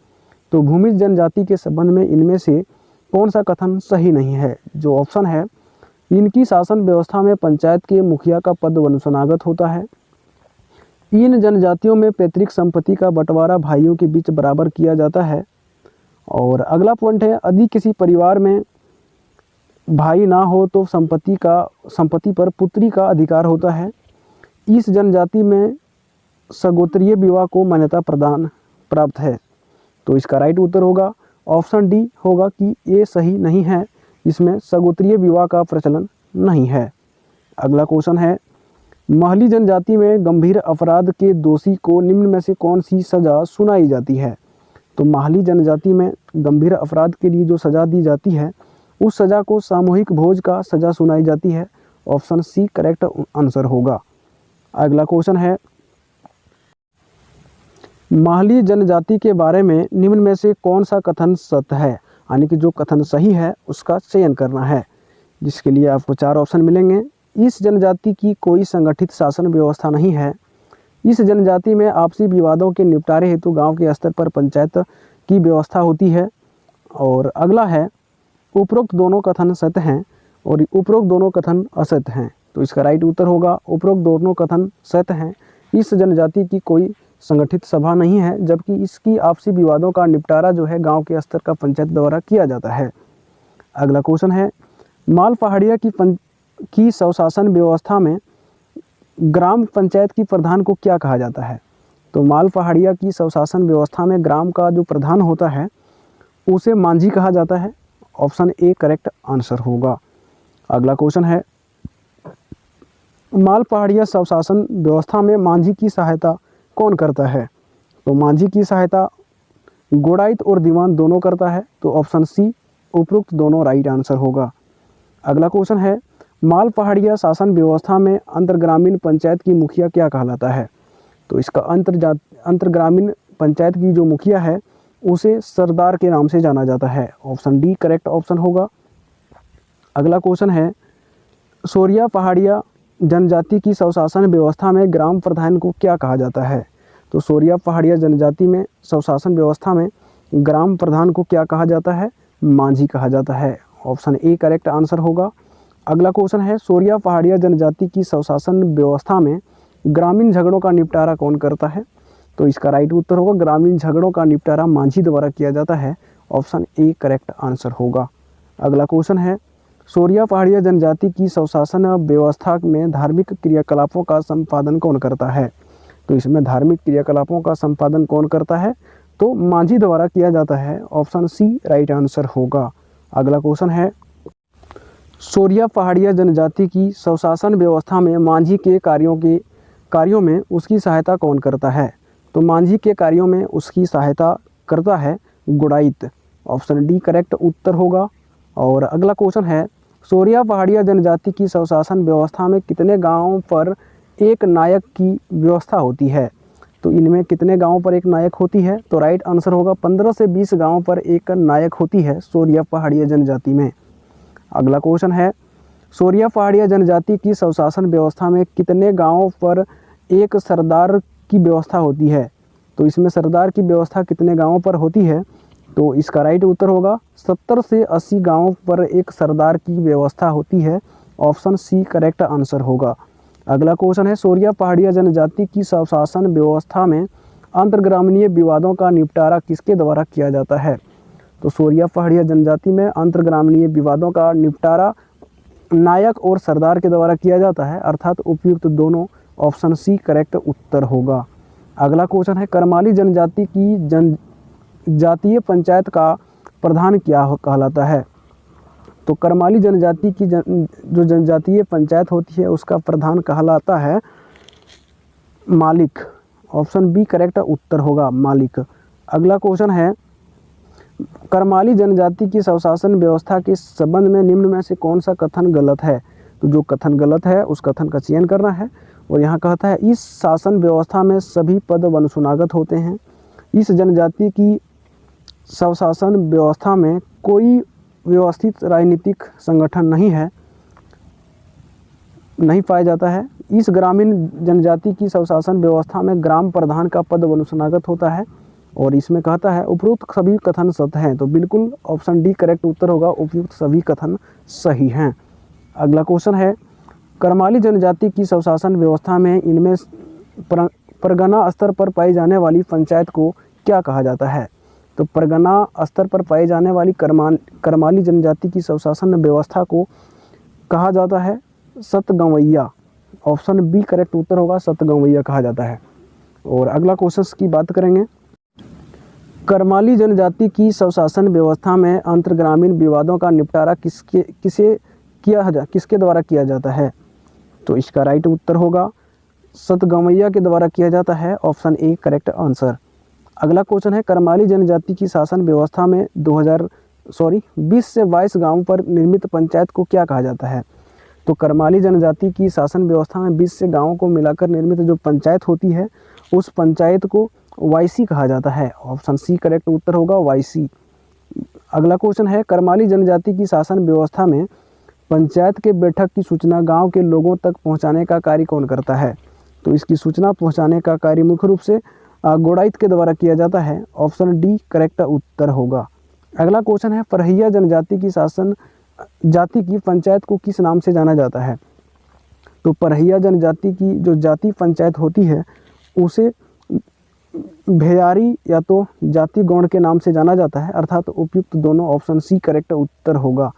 तो भूमिज जनजाति के संबंध में इनमें से कौन सा कथन सही नहीं है? जो ऑप्शन है, इनकी शासन व्यवस्था में पंचायत के मुखिया का पद वंशानुगत होता है। इन जनजातियों में पैतृक संपत्ति का बंटवारा भाइयों के बीच बराबर किया जाता है। और अगला पॉइंट है, यदि किसी परिवार में भाई ना हो तो संपत्ति पर पुत्री का अधिकार होता है। इस जनजाति में सगोत्रीय विवाह को मान्यता प्रदान प्राप्त है। तो इसका राइट उत्तर होगा ऑप्शन डी होगा कि ये सही नहीं है, इसमें सगोत्रीय विवाह का प्रचलन नहीं है। अगला क्वेश्चन है, महली जनजाति में गंभीर अपराध के दोषी को निम्न में से कौन सी सज़ा सुनाई जाती है? तो महली जनजाति में गंभीर अपराध के लिए जो सज़ा दी जाती है उस सज़ा को सामूहिक भोज का सज़ा सुनाई जाती है। ऑप्शन सी करेक्ट आंसर होगा। अगला क्वेश्चन है, महली जनजाति के बारे में निम्न में से कौन सा कथन सत्य है, यानी कि जो कथन सही है उसका चयन करना है, जिसके लिए आपको 4 ऑप्शन मिलेंगे। इस जनजाति की कोई संगठित शासन व्यवस्था नहीं है। इस जनजाति में आपसी विवादों के निपटारे हेतु गांव के स्तर पर पंचायत की व्यवस्था होती है। और अगला है उपरोक्त दोनों कथन सत्य हैं और उपरोक्त दोनों कथन असत्य हैं। तो इसका राइट उत्तर होगा उपरोक्त दोनों कथन सत्य हैं। इस जनजाति की कोई संगठित सभा नहीं है, जबकि इसकी आपसी विवादों का निपटारा जो है गांव के स्तर का पंचायत द्वारा किया जाता है। अगला क्वेश्चन है माल पहाड़िया की स्वशासन व्यवस्था में ग्राम पंचायत की प्रधान को क्या कहा जाता है। तो माल पहाड़िया की स्वशासन व्यवस्था में ग्राम का जो प्रधान होता है उसे मांझी कहा जाता है। ऑप्शन ए करेक्ट आंसर होगा। अगला क्वेश्चन है माल पहाड़िया स्वशासन व्यवस्था में मांझी की सहायता कौन करता है। तो मांझी की सहायता गोड़ाइत और दीवान दोनों करता है। तो ऑप्शन सी उपरोक्त दोनों राइट आंसर होगा। अगला क्वेश्चन है माल पहाड़िया शासन व्यवस्था में अंतर्ग्रामीण पंचायत की मुखिया क्या कहलाता है। तो इसका अंतर्ग्रामीण पंचायत की जो मुखिया है उसे सरदार के नाम से जाना जाता है। ऑप्शन डी करेक्ट ऑप्शन होगा। अगला क्वेश्चन है सोरिया पहाड़िया जनजाति की स्वशासन व्यवस्था में ग्राम प्रधान को क्या कहा जाता है। तो सोरिया पहाड़िया जनजाति में स्वशासन व्यवस्था में ग्राम प्रधान को क्या कहा जाता है, मांझी कहा जाता है। ऑप्शन ए करेक्ट आंसर होगा। अगला क्वेश्चन है सोरिया पहाड़िया जनजाति की स्वशासन व्यवस्था में ग्रामीण झगड़ों का निपटारा कौन करता है। तो इसका राइट उत्तर होगा ग्रामीण झगड़ों का निपटारा मांझी द्वारा किया जाता है। ऑप्शन ए करेक्ट आंसर होगा। अगला क्वेश्चन है सोरिया पहाड़िया जनजाति की स्वशासन व्यवस्था में धार्मिक क्रियाकलापों का संपादन कौन करता है। तो इसमें धार्मिक क्रियाकलापों का संपादन कौन करता है, तो मांझी द्वारा किया जाता है। ऑप्शन सी राइट आंसर होगा। अगला क्वेश्चन है सोरिया पहाड़िया जनजाति की स्वशासन व्यवस्था में मांझी के कार्यों में उसकी सहायता कौन करता है। तो मांझी के कार्यों में उसकी सहायता करता है गुड़ाइत। ऑप्शन डी करेक्ट उत्तर होगा। और अगला क्वेश्चन है सोरिया पहाड़िया जनजाति की स्वशासन व्यवस्था में कितने गांवों पर एक नायक की व्यवस्था होती है। तो इनमें कितने गांवों पर एक नायक होती है, तो राइट आंसर होगा 15 से 20 गांवों पर एक नायक होती है सोरिया पहाड़िया जनजाति में। अगला क्वेश्चन है सोरिया पहाड़िया जनजाति की स्वशासन व्यवस्था में कितने गांवों पर एक सरदार की व्यवस्था होती है। तो इसमें सरदार की व्यवस्था कितने गांवों पर होती है, तो इसका राइट उत्तर होगा 70 से 80 गांवों पर एक सरदार की व्यवस्था होती है। ऑप्शन सी करेक्ट आंसर होगा। अगला क्वेश्चन है सोरिया पहाड़िया जनजाति की स्वशासन व्यवस्था में अंतर्ग्रामीय विवादों का निपटारा किसके द्वारा किया जाता है। तो सोरिया पहाड़िया जनजाति में अंतर्ग्रामीय विवादों का निपटारा नायक और सरदार के द्वारा किया जाता है, अर्थात उपयुक्त दोनों। ऑप्शन सी करेक्ट उत्तर होगा। अगला क्वेश्चन है करमाली जनजाति की जनजातीय पंचायत का प्रधान क्या कहलाता है। तो करमाली जनजाति की जो जनजातीय पंचायत होती है उसका प्रधान कहलाता है मालिक। ऑप्शन बी करेक्ट उत्तर होगा मालिक। अगला क्वेश्चन है करमाली जनजाति की स्वशासन व्यवस्था के संबंध में निम्न में से कौन सा कथन गलत है। तो जो कथन गलत है उस कथन का चयन करना है। और यहाँ कहता है इस शासन व्यवस्था में सभी पद वंशुनागत होते हैं। इस जनजाति की स्वशासन व्यवस्था में कोई व्यवस्थित राजनीतिक संगठन नहीं पाया जाता है। इस ग्रामीण जनजाति की स्वशासन व्यवस्था में ग्राम प्रधान का पद वंशुनागत होता है। और इसमें कहता है उपयुक्त सभी कथन सत्य हैं। तो बिल्कुल ऑप्शन डी करेक्ट उत्तर होगा, उपयुक्त सभी कथन सही हैं। अगला क्वेश्चन है करमाली जनजाति की स्वशासन व्यवस्था में इनमें परगना स्तर पर पाई जाने वाली पंचायत को क्या कहा जाता है। तो परगना स्तर पर पाई जाने वाली करमाली जनजाति की स्वशासन व्यवस्था को कहा जाता है सतगंवैया। ऑप्शन बी करेक्ट उत्तर होगा, सतगंवैया कहा जाता है। और अगला क्वेश्चन की बात करेंगे करमाली जनजाति की स्वशासन व्यवस्था में अंतर्ग्रामीण विवादों का निपटारा किसके द्वारा किया जाता है। तो इसका राइट उत्तर होगा सतगंवैया के द्वारा किया जाता है। Option A correct answer. अगला क्वेश्चन है करमाली जनजाति की शासन व्यवस्था में 20 से 22 गांवों पर निर्मित पंचायत को क्या कहा जाता है। तो करमाली जनजाति की शासन व्यवस्था में 20 से गांवों को मिलाकर निर्मित जो पंचायत होती है उस पंचायत को वाईसी कहा जाता है। ऑप्शन सी करेक्ट उत्तर होगा वाईसी। अगला क्वेश्चन है करमाली जनजाति की शासन व्यवस्था में पंचायत के बैठक की सूचना गांव के लोगों तक पहुंचाने का कार्य कौन करता है। तो इसकी सूचना पहुंचाने का कार्य मुख्य रूप से गोड़ाइत के द्वारा किया जाता है। ऑप्शन डी करेक्ट उत्तर होगा। अगला क्वेश्चन है, परहिया जनजाति की शासन जाति की पंचायत को किस नाम से जाना जाता है? तो परहिया जनजाति की जो जाति पंचायत होती है उसे भैयारी या तो जाति गौड़ के नाम से जाना जाता है, अर्थात उपयुक्त दोनों ऑप्शन सी करेक्ट उत्तर होगा।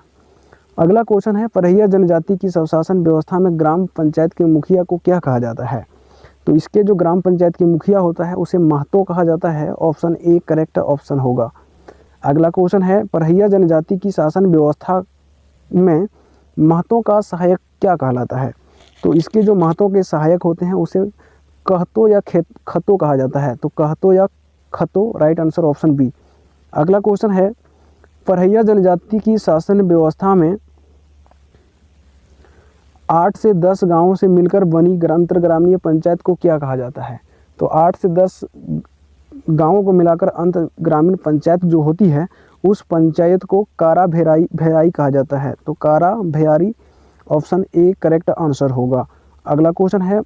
अगला क्वेश्चन है, परहिया जनजाति की स्वशासन व्यवस्था में ग्राम पंचायत के मुखिया को क्या कहा जाता है? तो इसके जो ग्राम पंचायत के मुखिया होता है उसे महतो कहा जाता है, ऑप्शन ए करेक्ट ऑप्शन होगा। अगला क्वेश्चन है, परहिया जनजाति की शासन व्यवस्था में महतो का सहायक क्या कहलाता है? तो इसके जो महतो के सहायक होते हैं उसे कहतो या खतो कहा जाता है, तो कहतो या खतो राइट आंसर ऑप्शन बी। अगला क्वेश्चन है, परहिया जनजाति की शासन व्यवस्था में 8 से 10 गांवों से मिलकर बनी अंतर्ग्रामीय पंचायत को क्या कहा जाता है? तो 8 से 10 गांवों को मिलाकर अंतर्ग्रामीण पंचायत जो होती है उस पंचायत को कारा भैयारी कहा जाता है, तो कारा भैयारी ऑप्शन ए करेक्ट आंसर होगा। अगला क्वेश्चन है,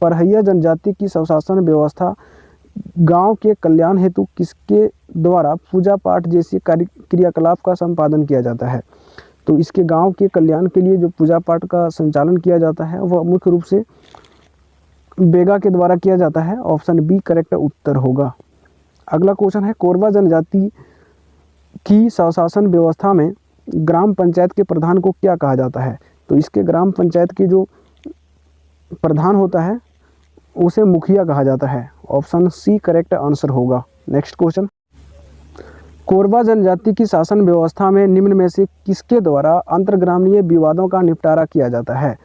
परहिया जनजाति की स्वशासन व्यवस्था गांव के कल्याण हेतु किसके द्वारा पूजा पाठ जैसी क्रियाकलाप का संपादन किया जाता है? तो इसके गांव के कल्याण के लिए जो पूजा पाठ का संचालन किया जाता है वह मुख्य रूप से बेगा के द्वारा किया जाता है, ऑप्शन बी करेक्ट उत्तर होगा। अगला क्वेश्चन है, कोरबा जनजाति की स्वशासन व्यवस्था में ग्राम पंचायत के प्रधान को क्या कहा जाता है? तो इसके ग्राम पंचायत के जो प्रधान होता है उसे मुखिया कहा जाता है, ऑप्शन सी करेक्ट आंसर होगा। नेक्स्ट क्वेश्चन, कोरबा जनजाति की शासन व्यवस्था में निम्न में से किसके द्वारा अंतर्ग्रामीय विवादों का निपटारा किया जाता है?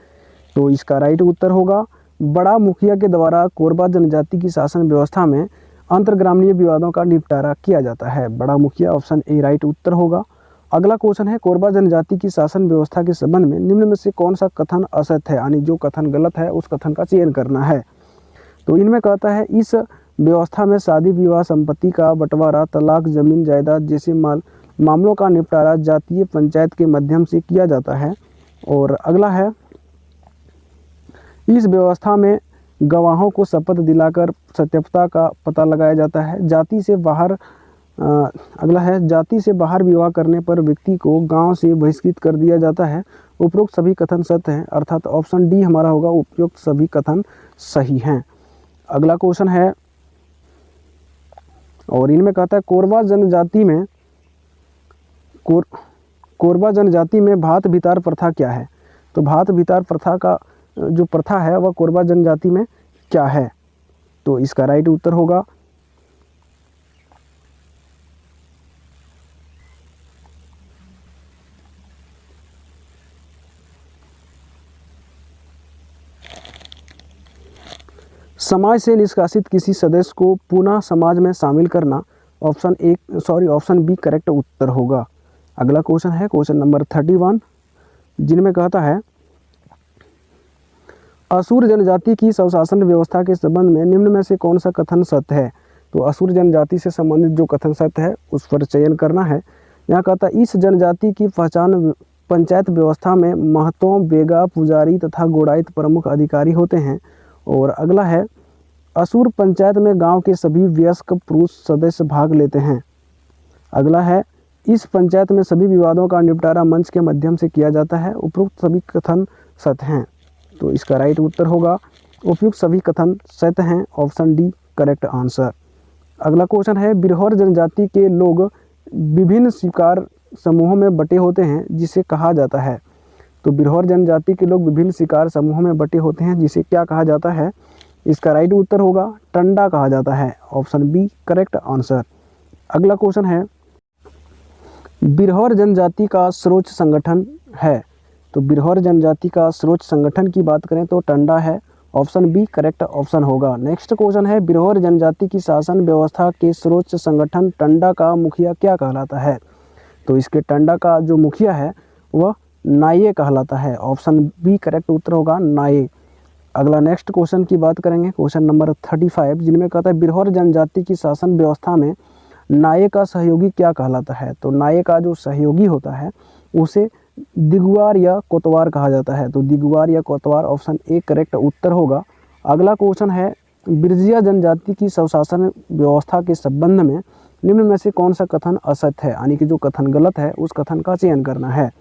तो इसका राइट उत्तर होगा बड़ा मुखिया के द्वारा कोरबा जनजाति की शासन व्यवस्था में अंतर्ग्रामीय विवादों का निपटारा किया जाता है, बड़ा मुखिया ऑप्शन ए राइट उत्तर होगा। अगला क्वेश्चन है, कोरबा जनजाति की शासन व्यवस्था के संबंध में निम्न में से कौन सा कथन असत्य है, यानी जो कथन गलत है उस कथन का चयन करना है। तो इनमें कहता है, इस व्यवस्था में शादी विवाह संपत्ति का बंटवारा तलाक जमीन जायदाद जैसे मामलों का निपटारा जातीय पंचायत के माध्यम से किया जाता है। और अगला है, इस व्यवस्था में गवाहों को शपथ दिलाकर सत्यता का पता लगाया जाता है। जाति से बाहर अगला है, जाति से बाहर विवाह करने पर व्यक्ति को गांव से बहिष्कृत कर दिया जाता है। उपरोक्त सभी कथन सत्य हैं, अर्थात ऑप्शन डी हमारा होगा, उपयुक्त सभी कथन सही हैं। अगला क्वेश्चन है, और इनमें कहता है, कोरबा जनजाति में भात भितार प्रथा क्या है? तो भात भितार प्रथा का जो प्रथा है वह कोरबा जनजाति में क्या है? तो इसका राइट उत्तर होगा समाज से निष्कासित किसी सदस्य को पुनः समाज में शामिल करना, ऑप्शन बी करेक्ट उत्तर होगा। अगला क्वेश्चन है क्वेश्चन नंबर 31, जिनमें कहता है, असुर जनजाति की स्वशासन व्यवस्था के संबंध में निम्न में से कौन सा कथन सत्य है? तो असुर जनजाति से संबंधित जो कथन सत्य है उस पर चयन करना है। यहाँ कहता है, इस जनजाति की पहचान पंचायत व्यवस्था में महतों, बेगा, पुजारी तथा गोड़ाइत प्रमुख अधिकारी होते हैं। और अगला है, असुर पंचायत में गांव के सभी वयस्क पुरुष सदस्य भाग लेते हैं। अगला है, इस पंचायत में सभी विवादों का निपटारा मंच के माध्यम से किया जाता है। उपयुक्त सभी कथन सत्य हैं, तो इसका राइट उत्तर होगा उपयुक्त सभी कथन सत्य हैं, ऑप्शन डी करेक्ट आंसर। अगला क्वेश्चन है, बिरहोर जनजाति के लोग विभिन्न शिकार समूहों में बटे होते हैं जिसे कहा जाता है। तो बिरहोर जनजाति के लोग विभिन्न शिकार समूहों में बटे होते हैं जिसे क्या कहा जाता है? इसका राइट उत्तर होगा टंडा कहा जाता है, ऑप्शन बी करेक्ट आंसर। अगला क्वेश्चन है, बिरहोर जनजाति का सर्वोच्च संगठन है। तो बिरहोर जनजाति का सर्वोच्च संगठन की बात करें तो टंडा है, ऑप्शन बी करेक्ट ऑप्शन होगा। नेक्स्ट क्वेश्चन है, बिरहोर जनजाति की शासन व्यवस्था के सर्वोच्च संगठन टंडा का मुखिया क्या कहलाता है? तो इसके टंडा का जो मुखिया है वह नाये कहलाता है, ऑप्शन बी करेक्ट उत्तर होगा नाये। अगला नेक्स्ट क्वेश्चन की बात करेंगे क्वेश्चन नंबर 35, जिनमें कहता है, बिरहोर जनजाति की शासन व्यवस्था में नाये का सहयोगी क्या कहलाता है? तो नाये का जो सहयोगी होता है उसे दिगवार या कोतवार कहा जाता है। तो दिगवार या कोतवार ऑप्शन ए करेक्ट उत्तर होगा। अगला क्वेश्चन है, बिरजिया जनजाति की स्वशासन व्यवस्था के संबंध में निम्न में से कौन सा कथन असत्य है, यानी कि जो कथन गलत है उस कथन का चयन करना है।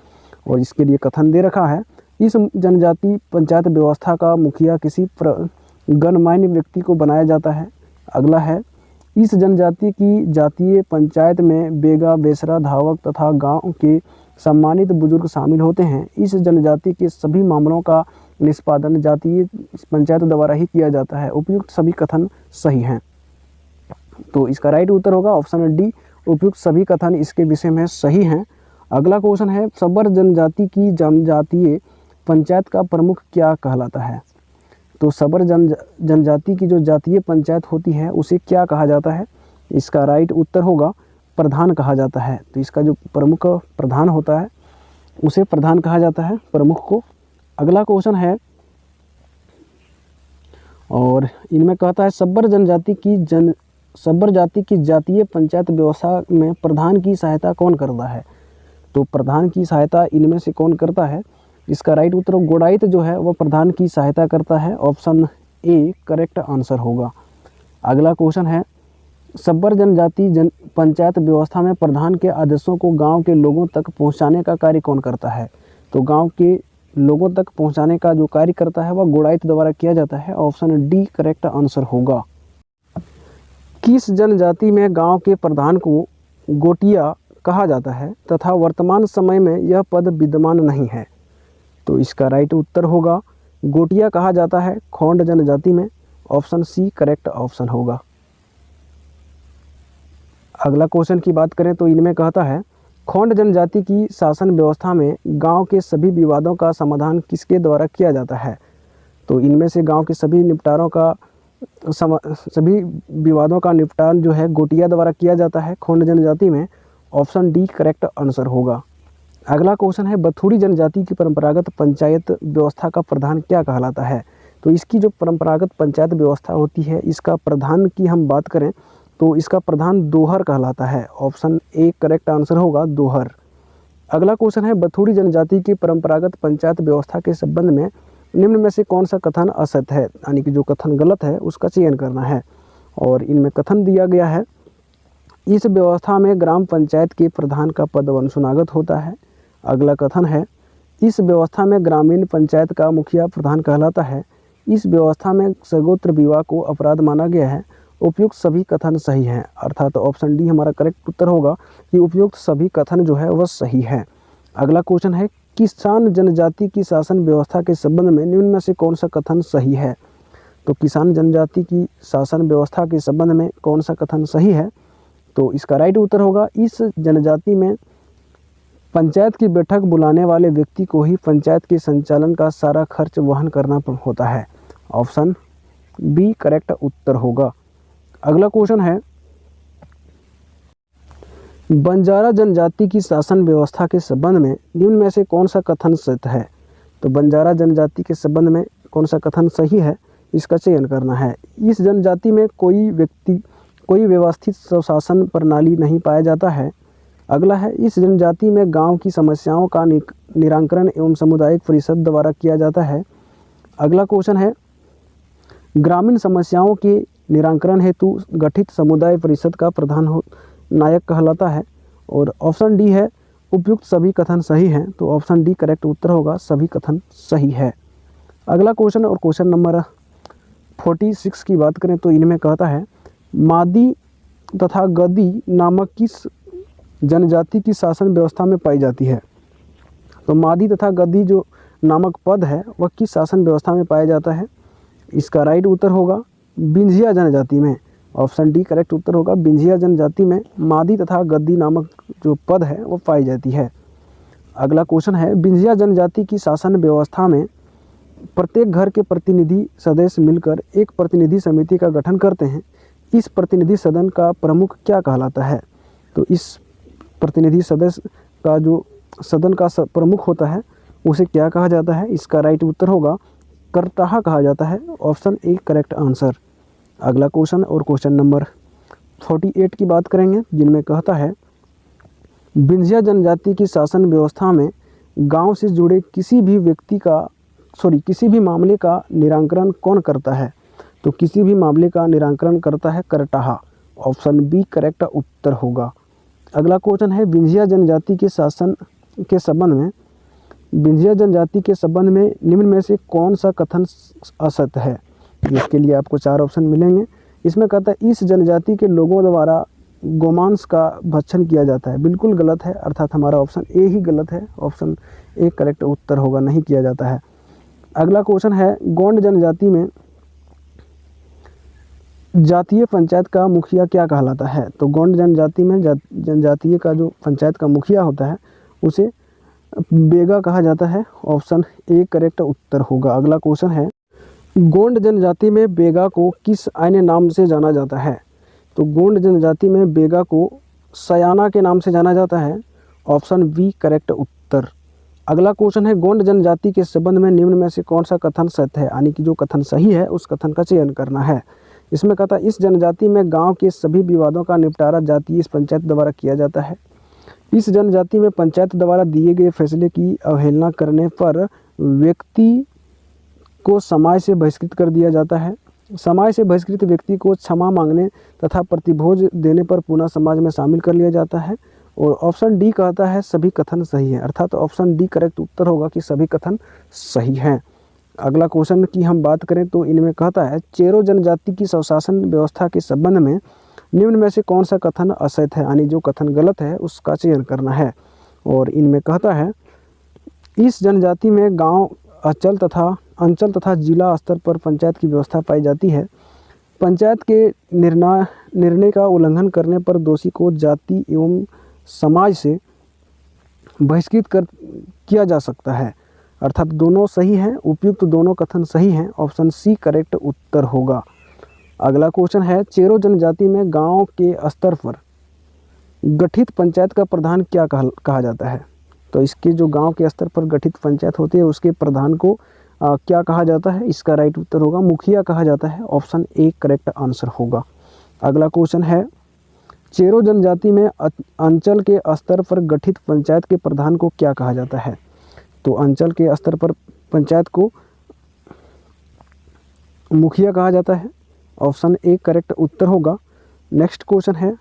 और इसके लिए कथन दे रखा है, इस जनजाति पंचायत व्यवस्था का मुखिया किसी गणमान्य व्यक्ति को बनाया जाता है। अगला है, इस जनजाति की जातीय पंचायत में बेगा, बेसरा, धावक तथा गांव के सम्मानित बुजुर्ग शामिल होते हैं। इस जनजाति के सभी मामलों का निष्पादन जातीय पंचायत द्वारा ही किया जाता है। उपयुक्त सभी कथन सही हैं। तो इसका राइट उत्तर होगा ऑप्शन डी, उपयुक्त सभी कथन इसके विषय में सही हैं। अगला क्वेश्चन है, सबर जनजाति की जनजातीय पंचायत का प्रमुख क्या कहलाता है। तो सबर जनजाति की जो जातीय पंचायत होती है उसे क्या कहा जाता है। इसका राइट उत्तर होगा प्रधान कहा जाता है। तो इसका जो प्रमुख प्रधान होता है उसे प्रधान कहा जाता है, प्रमुख को। अगला क्वेश्चन है, और इनमें कहता है सबर जाति की जातीय पंचायत व्यवस्था में प्रधान की सहायता कौन करता है। तो प्रधान की सहायता इनमें से कौन करता है। इसका राइट उत्तर गोड़ाइत जो है वह प्रधान की सहायता करता है। ऑप्शन ए करेक्ट आंसर होगा। अगला क्वेश्चन है, सब्बर जनजाति पंचायत व्यवस्था में प्रधान के आदेशों को गांव के लोगों तक पहुंचाने का कार्य कौन करता है। तो गांव के लोगों तक पहुंचाने का जो कार्य करता है वह गोड़ाइत द्वारा किया जाता है। ऑप्शन डी करेक्ट आंसर होगा। किस जनजाति में गांव के प्रधान को गोटिया कहा जाता है तथा वर्तमान समय में यह पद विद्यमान नहीं है। तो इसका राइट उत्तर होगा गोटिया कहा जाता है खोंड जनजाति में। ऑप्शन सी करेक्ट ऑप्शन होगा। अगला क्वेश्चन की बात करें तो इनमें कहता है, खोंड जनजाति की शासन व्यवस्था में गांव के सभी विवादों का समाधान किसके द्वारा किया जाता है। तो इनमें से गांव के सभी सभी विवादों का निपटान जो है गोटिया द्वारा किया जाता है खोंड जनजाति में। ऑप्शन डी करेक्ट आंसर होगा। अगला क्वेश्चन है, बथुड़ी जनजाति की परंपरागत पंचायत व्यवस्था का प्रधान क्या कहलाता है। तो इसकी जो परंपरागत पंचायत व्यवस्था होती है इसका प्रधान की हम बात करें तो इसका प्रधान दोहर कहलाता है। ऑप्शन ए करेक्ट आंसर होगा दोहर। अगला क्वेश्चन है, बथुड़ी जनजाति की परंपरागत पंचायत व्यवस्था के संबंध में निम्न में से कौन सा कथन असत्य है, यानी कि जो कथन गलत है उसका चयन करना है। और इनमें कथन दिया गया है, इस व्यवस्था में ग्राम पंचायत के प्रधान का पद वंशनागत होता है। अगला कथन है, इस व्यवस्था में ग्रामीण पंचायत का मुखिया प्रधान कहलाता है। इस व्यवस्था में सगोत्र विवाह को अपराध माना गया है। उपयुक्त सभी कथन सही हैं, अर्थात ऑप्शन डी हमारा करेक्ट उत्तर होगा कि उपयुक्त सभी कथन जो है वह सही है। अगला क्वेश्चन है, किसान जनजाति की शासन व्यवस्था के संबंध में निम्न में से कौन सा कथन सही है। तो किसान जनजाति की शासन व्यवस्था के संबंध में कौन सा कथन सही है। तो इसका राइट उत्तर होगा, इस जनजाति में पंचायत की बैठक बुलाने वाले व्यक्ति को ही पंचायत के संचालन का सारा खर्च वहन करना होता है। ऑप्शन बी करेक्ट उत्तर होगा। अगला क्वेश्चन है, बंजारा जनजाति की शासन व्यवस्था के संबंध में निम्न में से कौन सा कथन सत्य है। तो बंजारा जनजाति के संबंध में कौन सा कथन सही है इसका चयन करना है। इस जनजाति में कोई व्यवस्थित स्वशासन प्रणाली नहीं पाया जाता है। अगला है, इस जनजाति में गांव की समस्याओं का निराकरण एवं सामुदायिक परिषद द्वारा किया जाता है। अगला क्वेश्चन है, ग्रामीण समस्याओं के निराकरण हेतु गठित समुदाय परिषद का प्रधान नायक कहलाता है। और ऑप्शन डी है, उपयुक्त सभी कथन सही हैं। तो ऑप्शन डी करेक्ट उत्तर होगा, सभी कथन सही है। अगला क्वेश्चन और क्वेश्चन नंबर 46 की बात करें तो इनमें कहता है, मादी तथा गद्दी नामक किस जनजाति की शासन व्यवस्था में पाई जाती है। तो मादी तथा गद्दी जो नामक पद है वह किस शासन व्यवस्था में पाया जाता है। इसका राइट उत्तर होगा बिंझिया जनजाति में। ऑप्शन डी करेक्ट उत्तर होगा, बिंझिया जनजाति में मादी तथा गद्दी नामक जो पद है वो पाई जाती है। अगला क्वेश्चन है, बिंझिया जनजाति की शासन व्यवस्था में प्रत्येक घर के प्रतिनिधि सदस्य मिलकर एक प्रतिनिधि समिति का गठन करते हैं। इस प्रतिनिधि सदन का प्रमुख क्या कहलाता है। तो इस प्रतिनिधि सदस्य का जो सदन का प्रमुख होता है उसे क्या कहा जाता है। इसका राइट उत्तर होगा करताहा कहा जाता है। Option A correct answer. अगला क्वेश्चन और क्वेश्चन नंबर 48 की बात करेंगे, जिनमें कहता है, बिंझिया जनजाति की शासन व्यवस्था में गांव से जुड़े किसी भी मामले का निराकरण कौन करता है। तो किसी भी मामले का निराकरण करता है करटाहा। ऑप्शन बी करेक्ट उत्तर होगा। अगला क्वेश्चन है विंध्या जनजाति के शासन के संबंध में, विंध्या जनजाति के संबंध में निम्न में से कौन सा कथन असत्य है। इसके लिए आपको 4 ऑप्शन मिलेंगे। इसमें कहता है इस जनजाति के लोगों द्वारा गोमांस का भक्षण किया जाता है, बिल्कुल गलत है, अर्थात हमारा ऑप्शन ए ही गलत है। ऑप्शन ए करेक्ट उत्तर होगा, नहीं किया जाता है। अगला क्वेश्चन है गोंड जनजाति में जातीय पंचायत का मुखिया क्या कहलाता है। तो गोंड जनजाति में जनजातीय का जो पंचायत का मुखिया होता है उसे बेगा कहा जाता है। ऑप्शन ए करेक्ट उत्तर होगा। अगला क्वेश्चन है गोंड जनजाति में बेगा को किस अन्य नाम से जाना जाता है। तो गोंड जनजाति में बेगा को सयाना के नाम से जाना जाता है। ऑप्शन बी करेक्ट उत्तर। अगला क्वेश्चन है गोंड जनजाति के संबंध में निम्न में से कौन सा कथन सत्य है, यानी कि जो कथन सही है उस कथन का चयन करना है। इसमें कहता है इस जनजाति में गांव के सभी विवादों का निपटारा जातीय पंचायत द्वारा किया जाता है। इस जनजाति में पंचायत द्वारा दिए गए फैसले की अवहेलना करने पर व्यक्ति को समाज से बहिष्कृत कर दिया जाता है। समाज से बहिष्कृत व्यक्ति को क्षमा मांगने तथा प्रतिभोज देने पर पुनः समाज में शामिल कर लिया जाता है। और ऑप्शन डी कहता है सभी कथन सही है, अर्थात ऑप्शन डी करेक्ट उत्तर होगा कि सभी कथन सही हैं। अगला क्वेश्चन की हम बात करें तो इनमें कहता है चेरो जनजाति की स्वशासन व्यवस्था के संबंध में निम्न में से कौन सा कथन असत्य है, यानी जो कथन गलत है उसका चयन करना है। और इनमें कहता है इस जनजाति में गांव अंचल तथा जिला स्तर पर पंचायत की व्यवस्था पाई जाती है। पंचायत के निर्णय का उल्लंघन करने पर दोषी को जाति एवं समाज से बहिष्कृत किया जा सकता है, अर्थात दोनों सही हैं, उपयुक्त दोनों कथन सही हैं। ऑप्शन सी करेक्ट उत्तर होगा। अगला क्वेश्चन है चेरो जनजाति में गांव के स्तर पर गठित पंचायत का प्रधान क्या कहा जाता है। तो इसके जो गांव के स्तर पर गठित पंचायत होती है उसके प्रधान को क्या कहा जाता है। इसका राइट उत्तर होगा मुखिया कहा जाता है। ऑप्शन ए करेक्ट आंसर होगा। अगला क्वेश्चन है चेरो जनजाति में अंचल के स्तर पर गठित पंचायत के प्रधान को क्या कहा जाता है। तो अंचल के स्तर पर पंचायत को मुखिया कहा जाता है। ऑप्शन ए करेक्ट उत्तर होगा। नेक्स्ट क्वेश्चन है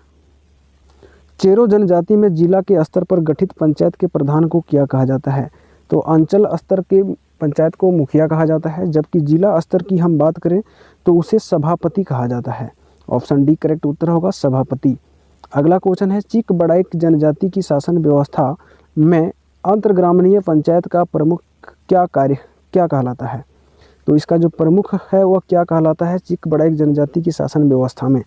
चेरो जनजाति में जिला के स्तर पर गठित पंचायत के प्रधान को क्या कहा जाता है। तो अंचल स्तर के पंचायत को मुखिया कहा जाता है, जबकि जिला स्तर की हम बात करें तो उसे सभापति कहा जाता है। ऑप्शन डी करेक्ट उत्तर होगा सभापति। अगला क्वेश्चन है चीक बड़ाइक जनजाति की शासन व्यवस्था में अंतर्ग्रामीय पंचायत का प्रमुख क्या कहलाता है। तो इसका जो प्रमुख है वह क्या कहलाता है चीक बड़ाइक जनजाति की शासन व्यवस्था में।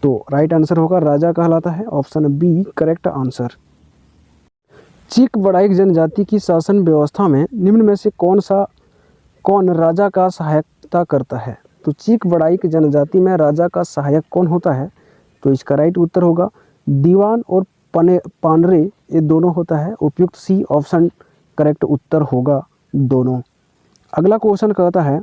तो राइट आंसर होगा राजा कहलाता है। Option B correct answer. Chik Baraik जनजाति की शासन व्यवस्था में निम्न में से कौन राजा का सहायता करता है। तो चीक बड़ाइक जनजाति में राजा का सहायक कौन होता है। तो इसका राइट उत्तर होगा दीवान और पानरे, ये दोनों होता है। उपयुक्त सी ऑप्शन करेक्ट उत्तर होगा दोनों। अगला क्वेश्चन कहता है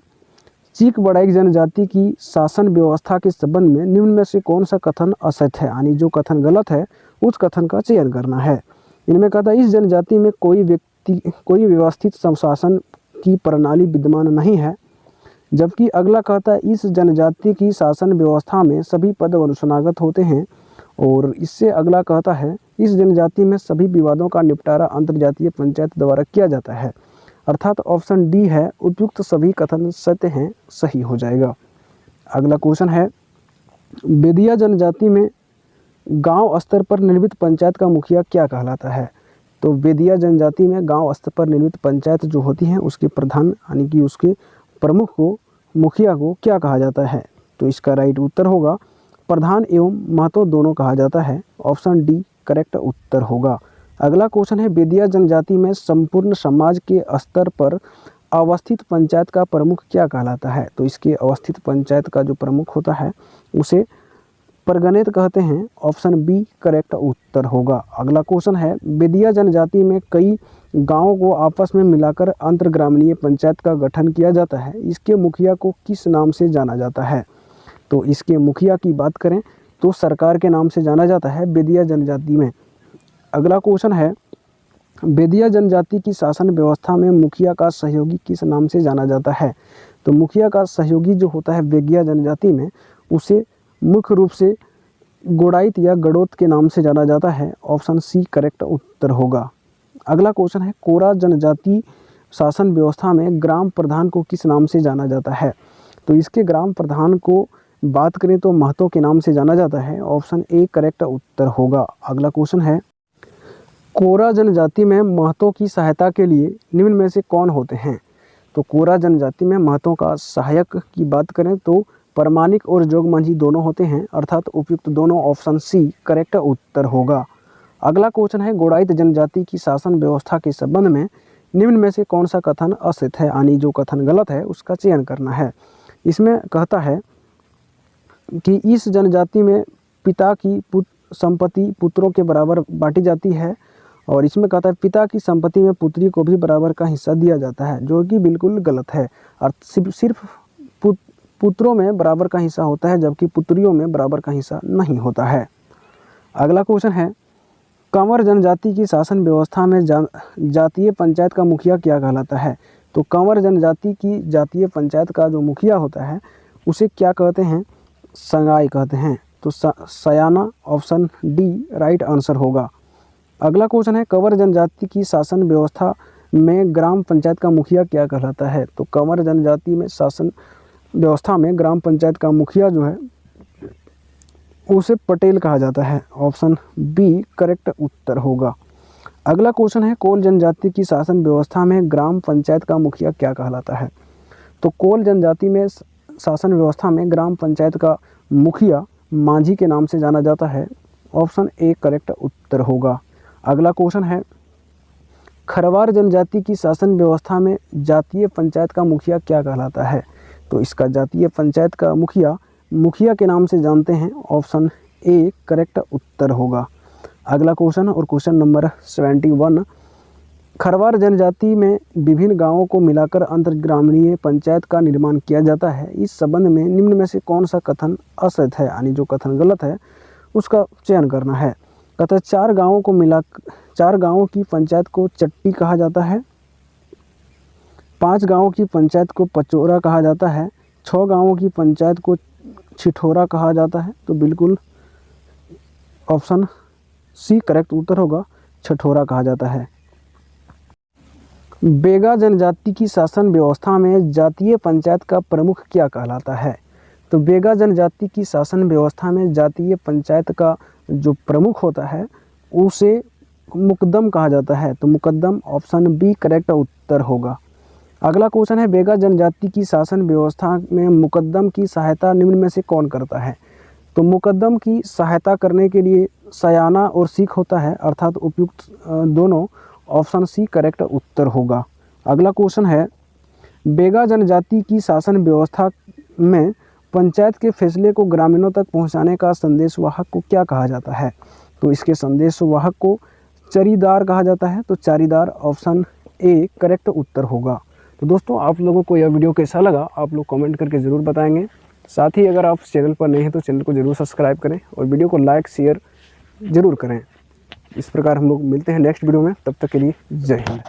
चीक बड़ाइक जनजाति की शासन व्यवस्था के संबंध में निम्न में से कौन सा कथन असत्य है, यानी जो कथन गलत है उस कथन का चयन करना है। इनमें कहता है इस जनजाति में कोई व्यवस्थित शासन की प्रणाली विद्यमान नहीं है, जबकि अगला कहता है इस जनजाति की शासन व्यवस्था में सभी पद अनुस्नागत होते हैं। और इससे अगला कहता है इस जनजाति में सभी विवादों का निपटारा अंतर्जातीय पंचायत द्वारा किया जाता है, अर्थात ऑप्शन डी है उपयुक्त सभी कथन सत्य हैं, सही हो जाएगा। अगला क्वेश्चन है बेदिया जनजाति में गांव स्तर पर निर्मित पंचायत का मुखिया क्या कहलाता है। तो बेदिया जनजाति में गांव स्तर पर निर्मित पंचायत जो होती है उसके प्रधान यानी कि उसके प्रमुख को मुखिया को क्या कहा जाता है। तो इसका राइट उत्तर होगा प्रधान एवं महतो दोनों कहा जाता है। ऑप्शन डी करेक्ट उत्तर होगा। अगला क्वेश्चन है बेदिया जनजाति में संपूर्ण समाज के स्तर पर अवस्थित पंचायत का प्रमुख क्या कहलाता है। तो इसके अवस्थित पंचायत का जो प्रमुख होता है उसे परगणित कहते हैं। ऑप्शन बी करेक्ट उत्तर होगा। अगला क्वेश्चन है बेदिया जनजाति में कई गांवों को आपस में मिलाकर अंतर्ग्रामीय पंचायत का गठन किया जाता है, इसके मुखिया को किस नाम से जाना जाता है। तो इसके मुखिया की बात करें तो सरकार के नाम से जाना जाता है बेदिया जनजाति में। अगला क्वेश्चन है बेदिया जनजाति की शासन व्यवस्था में मुखिया का सहयोगी किस नाम से जाना जाता है। तो मुखिया का सहयोगी जो होता है बेदिया जनजाति में उसे मुख्य रूप से गोड़ाइत या गड़ोत के नाम से जाना जाता है। ऑप्शन सी करेक्ट उत्तर होगा। अगला क्वेश्चन है, कोरा जनजाति शासन व्यवस्था में ग्राम प्रधान को किस नाम से जाना जाता है? तो इसके ग्राम प्रधान को बात करें तो महतो के नाम से जाना जाता है। ऑप्शन ए करेक्ट उत्तर होगा। अगला क्वेश्चन है, कोरा जनजाति में महतो की सहायता के लिए निम्न में से कौन होते हैं? तो कोरा जनजाति में महतो का सहायक की बात करें तो परमाणिक और जोगमांझी दोनों होते हैं, अर्थात उपयुक्त दोनों। ऑप्शन सी करेक्ट उत्तर होगा। अगला क्वेश्चन है, गोड़ाइत जनजाति की शासन व्यवस्था के संबंध में निम्न में से कौन सा कथन असत्य है, यानी जो कथन गलत है उसका चयन करना है। इसमें कहता है कि इस जनजाति में पिता की संपत्ति पुत्रों के बराबर बांटी जाती है, और इसमें कहता है पिता की संपत्ति में पुत्री को भी बराबर का हिस्सा दिया जाता है, जो कि बिल्कुल गलत है। और सिर्फ पुत्रों में बराबर का हिस्सा होता है, जबकि पुत्रियों में बराबर का हिस्सा नहीं होता है। अगला क्वेश्चन है, कंवर जनजाति की शासन व्यवस्था में जातीय पंचायत का मुखिया क्या कहलाता है? तो कंवर जनजाति की जातीय पंचायत का जो मुखिया होता है उसे क्या कहते हैं? संगाई कहते हैं। तो सयाना ऑप्शन डी राइट आंसर होगा। अगला क्वेश्चन है, कंवर जनजाति की शासन व्यवस्था में ग्राम पंचायत का मुखिया क्या कहलाता है? तो कंवर जनजाति में शासन व्यवस्था में ग्राम पंचायत का मुखिया जो है उसे पटेल कहा जाता है। ऑप्शन बी करेक्ट उत्तर होगा। अगला क्वेश्चन है, कोल जनजाति की शासन व्यवस्था में ग्राम पंचायत का मुखिया क्या कहलाता है? तो कोल जनजाति में शासन व्यवस्था में ग्राम पंचायत का मुखिया मांझी के नाम से जाना जाता है। ऑप्शन ए करेक्ट उत्तर होगा। अगला क्वेश्चन है, खरवार जनजाति की शासन व्यवस्था में जातीय पंचायत का मुखिया क्या कहलाता है? तो इसका जातीय पंचायत का मुखिया के नाम से जानते हैं। ऑप्शन ए करेक्ट उत्तर होगा। अगला क्वेश्चन और क्वेश्चन नंबर 71, खरवार जनजाति में विभिन्न गांवों को मिलाकर अंतर्ग्रामीय पंचायत का निर्माण किया जाता है। इस संबंध में निम्न में से कौन सा कथन असत्य है, यानी जो कथन गलत है उसका चयन करना है। कहता है, 4 गांवों की पंचायत को चट्टी कहा जाता है, 5 गांवों की पंचायत को पचोरा कहा जाता है, 6 गांवों की पंचायत को छिठोरा कहा जाता है। तो बिल्कुल ऑप्शन सी करेक्ट उत्तर होगा, छिठोरा कहा जाता है। बेगा जनजाति की शासन व्यवस्था में जातीय पंचायत का प्रमुख क्या कहलाता है? तो बेगा जनजाति की शासन व्यवस्था में जातीय पंचायत का जो प्रमुख होता है उसे मुकद्दम कहा जाता है। तो मुकद्दम ऑप्शन बी करेक्ट उत्तर होगा। अगला क्वेश्चन है, बेगा जनजाति की शासन व्यवस्था में मुकद्दम की सहायता निम्न में से कौन करता है? तो मुकद्दम की सहायता करने के लिए सयाना और सिख होता है, अर्थात उपयुक्त दोनों। ऑप्शन सी करेक्ट उत्तर होगा। अगला क्वेश्चन है, बेगा जनजाति की शासन व्यवस्था में पंचायत के फैसले को ग्रामीणों तक पहुंचाने का संदेशवाहक को क्या कहा जाता है? तो इसके संदेशवाहक को चरीदार कहा जाता है। तो चारीदार ऑप्शन ए करेक्ट उत्तर होगा। तो दोस्तों, आप लोगों को यह वीडियो कैसा लगा आप लोग कमेंट करके ज़रूर बताएंगे। साथ ही अगर आप चैनल पर नए हैं तो चैनल को ज़रूर सब्सक्राइब करें और वीडियो को लाइक शेयर ज़रूर करें। इस प्रकार हम लोग मिलते हैं नेक्स्ट वीडियो में, तब तक के लिए जय हिंद।